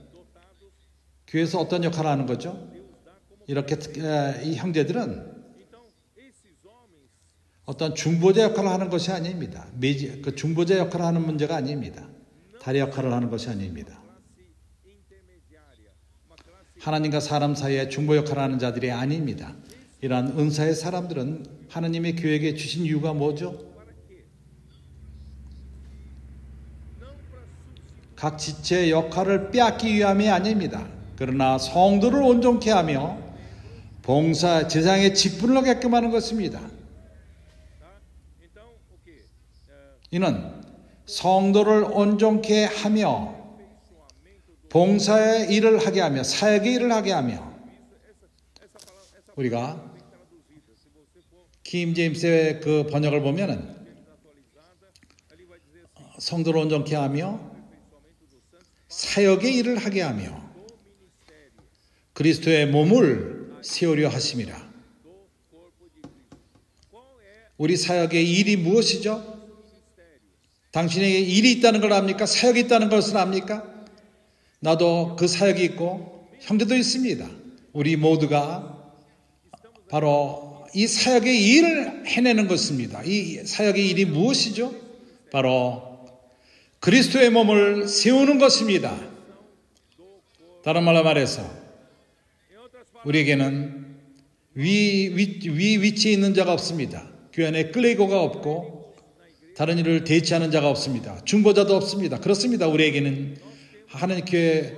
교회에서 어떤 역할을 하는 거죠? 이렇게 이 형제들은 어떤 중보자 역할을 하는 것이 아닙니다. 그 중보자 역할을 하는 문제가 아닙니다. 다리 역할을 하는 것이 아닙니다. 하나님과 사람 사이에 중보 역할을 하는 자들이 아닙니다. 이러한 은사의 사람들은 하나님의 교회에게 주신 이유가 뭐죠? 각 지체의 역할을 빼앗기 위함이 아닙니다. 그러나 성도를 온전케 하며 봉사, 제사장의 직분을 하게끔 하는 것입니다. 이는 성도를 온전케 하며 봉사의 일을 하게 하며 사역의 일을 하게 하며 우리가 킹 제임스의 그 번역을 보면은 성도를 온전케 하며 사역의 일을 하게 하며 그리스도의 몸을 세우려 하심이라. 우리 사역의 일이 무엇이죠? 당신에게 일이 있다는 걸 압니까? 사역이 있다는 것을 압니까? 나도 그 사역이 있고 형제도 있습니다. 우리 모두가 바로 이 사역의 일을 해내는 것입니다. 이 사역의 일이 무엇이죠? 바로 그리스도의 몸을 세우는 것입니다. 다른 말로 말해서 우리에게는 위치에 있는 자가 없습니다. 교회 안에 끌레고가 없고 다른 일을 대치하는 자가 없습니다. 중보자도 없습니다. 그렇습니다. 우리에게는 하나님께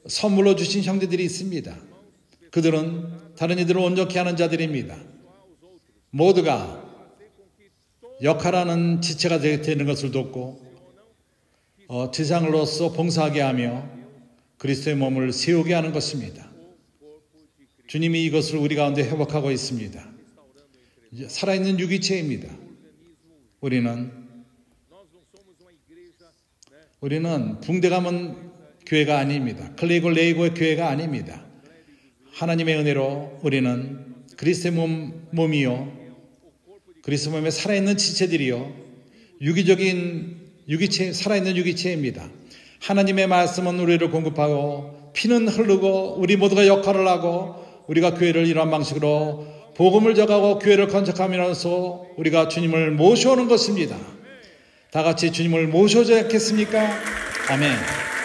선물로 주신 형제들이 있습니다. 그들은 다른 이들을 온전케 하는 자들입니다. 모두가 역할하는 지체가 되는 것을 돕고 지상으로서 봉사하게 하며 그리스도의 몸을 세우게 하는 것입니다. 주님이 이것을 우리 가운데 회복하고 있습니다. 살아있는 유기체입니다. 우리는 붕대 감은 교회가 아닙니다. 클레이고 레이고의 교회가 아닙니다. 하나님의 은혜로 우리는 그리스도의 몸이요, 그리스도 몸에 살아있는 지체들이요, 유기적인 유기체, 살아있는 유기체입니다. 하나님의 말씀은 우리를 공급하고 피는 흐르고 우리 모두가 역할을 하고 우리가 교회를 이러한 방식으로 복음을 전하고 교회를 건축하면서 우리가 주님을 모셔오는 것입니다. 다 같이 주님을 모셔오지 않겠습니까? 아멘.